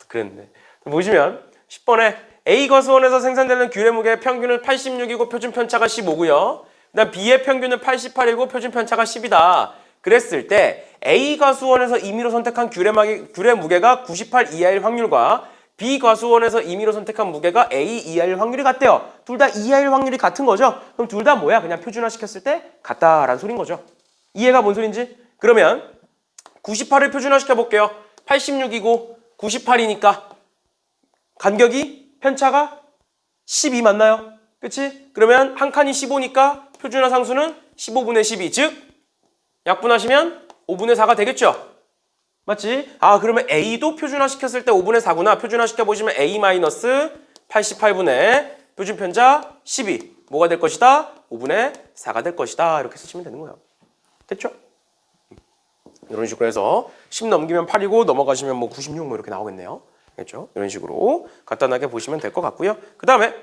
A: 그랬는데 보시면 10번에 A 거수원에서 생산되는 귤의 무게 평균은 86이고 표준 편차가 15고요. 그다음 B의 평균은 88이고 표준 편차가 10이다. 그랬을 때 A 과수원에서 임의로 선택한 귤의 무게가 98 이하일 확률과 B 과수원에서 임의로 선택한 무게가 A 이하일 확률이 같대요. 둘 다 이하일 확률이 같은 거죠. 그럼 둘 다 뭐야? 그냥 표준화 시켰을 때 같다라는 소린 거죠. 이해가 뭔 소린지? 그러면 98을 표준화시켜 볼게요. 86이고 98이니까 간격이 편차가 12 맞나요? 그치? 그러면 한 칸이 15니까 표준화 상수는 15분의 12, 즉 약분하시면 5분의 4가 되겠죠? 맞지? 아, 그러면 A도 표준화 시켰을 때 5분의 4구나. 표준화 시켜보시면 A-88분의 표준편차 12. 뭐가 될 것이다? 5분의 4가 될 것이다. 이렇게 쓰시면 되는 거예요. 됐죠? 이런 식으로 해서 10 넘기면 8이고 넘어가시면 뭐 96 뭐 이렇게 나오겠네요. 됐죠? 이런 식으로 간단하게 보시면 될 것 같고요. 그 다음에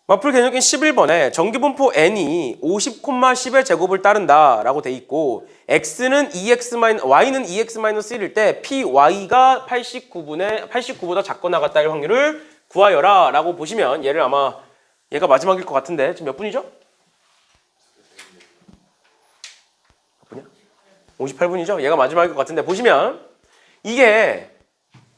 A: 마플 개념인 11번에 정기분포 n이 50,10의 제곱을 따른다 라고 돼 있고 x는 y는 2x-1일 때 py가 89보다 작거나 같다의 확률을 구하여라 라고 보시면 얘를 아마 얘가 마지막일 것 같은데 지금 몇 분이죠? 몇 분이야? 58분이죠? 얘가 마지막일 것 같은데 보시면 이게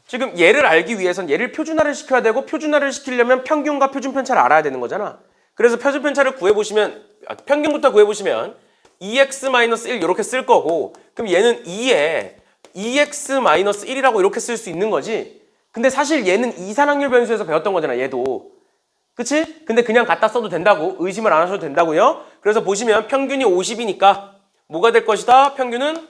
A: 지금 얘를 알기 위해선 얘를 표준화를 시켜야 되고 표준화를 시키려면 평균과 표준편차를 알아야 되는 거잖아. 그래서 표준편차를 구해보시면 평균부터 구해보시면 2x-1 이렇게 쓸 거고 그럼 얘는 2에 2x-1이라고 이렇게 쓸 수 있는 거지. 근데 사실 얘는 이산확률 변수에서 배웠던 거잖아. 얘도. 그치? 근데 그냥 갖다 써도 된다고. 의심을 안 하셔도 된다고요. 그래서 보시면 평균이 50이니까 뭐가 될 것이다? 평균은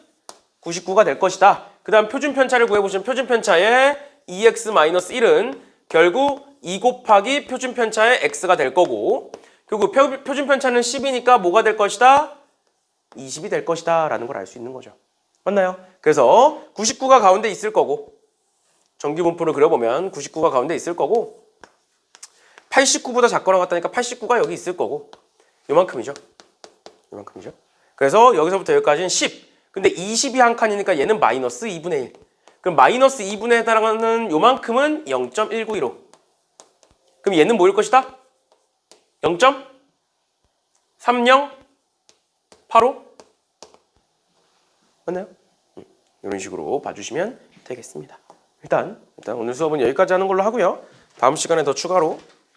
A: 99가 될 것이다. 그 다음 표준편차를 구해보시면 표준편차의 2x-1은 결국 2 곱하기 표준편차의 x가 될 거고 결국 표준편차는 10이니까 뭐가 될 것이다? 20이 될 것이다 라는 걸 알 수 있는 거죠. 맞나요? 그래서 99가 가운데 있을 거고 정기분포를 그려보면 99가 가운데 있을 거고 89보다 작거나 같다니까 89가 여기 있을 거고 요만큼이죠. 요만큼이죠. 그래서 여기서부터 여기까지는 10. 근데 20이 한 칸이니까 얘는 마이너스 2분의 1. 그럼 마이너스 2분에 해당하는 요만큼은 0.1915. 그럼 얘는 뭐일 것이다? 0.3085? 맞나요? 이런 식으로 봐주시면 되겠습니다. 일단 오늘 수업은 여기까지 하는 걸로 하고요. 다음 시간에 더 추가로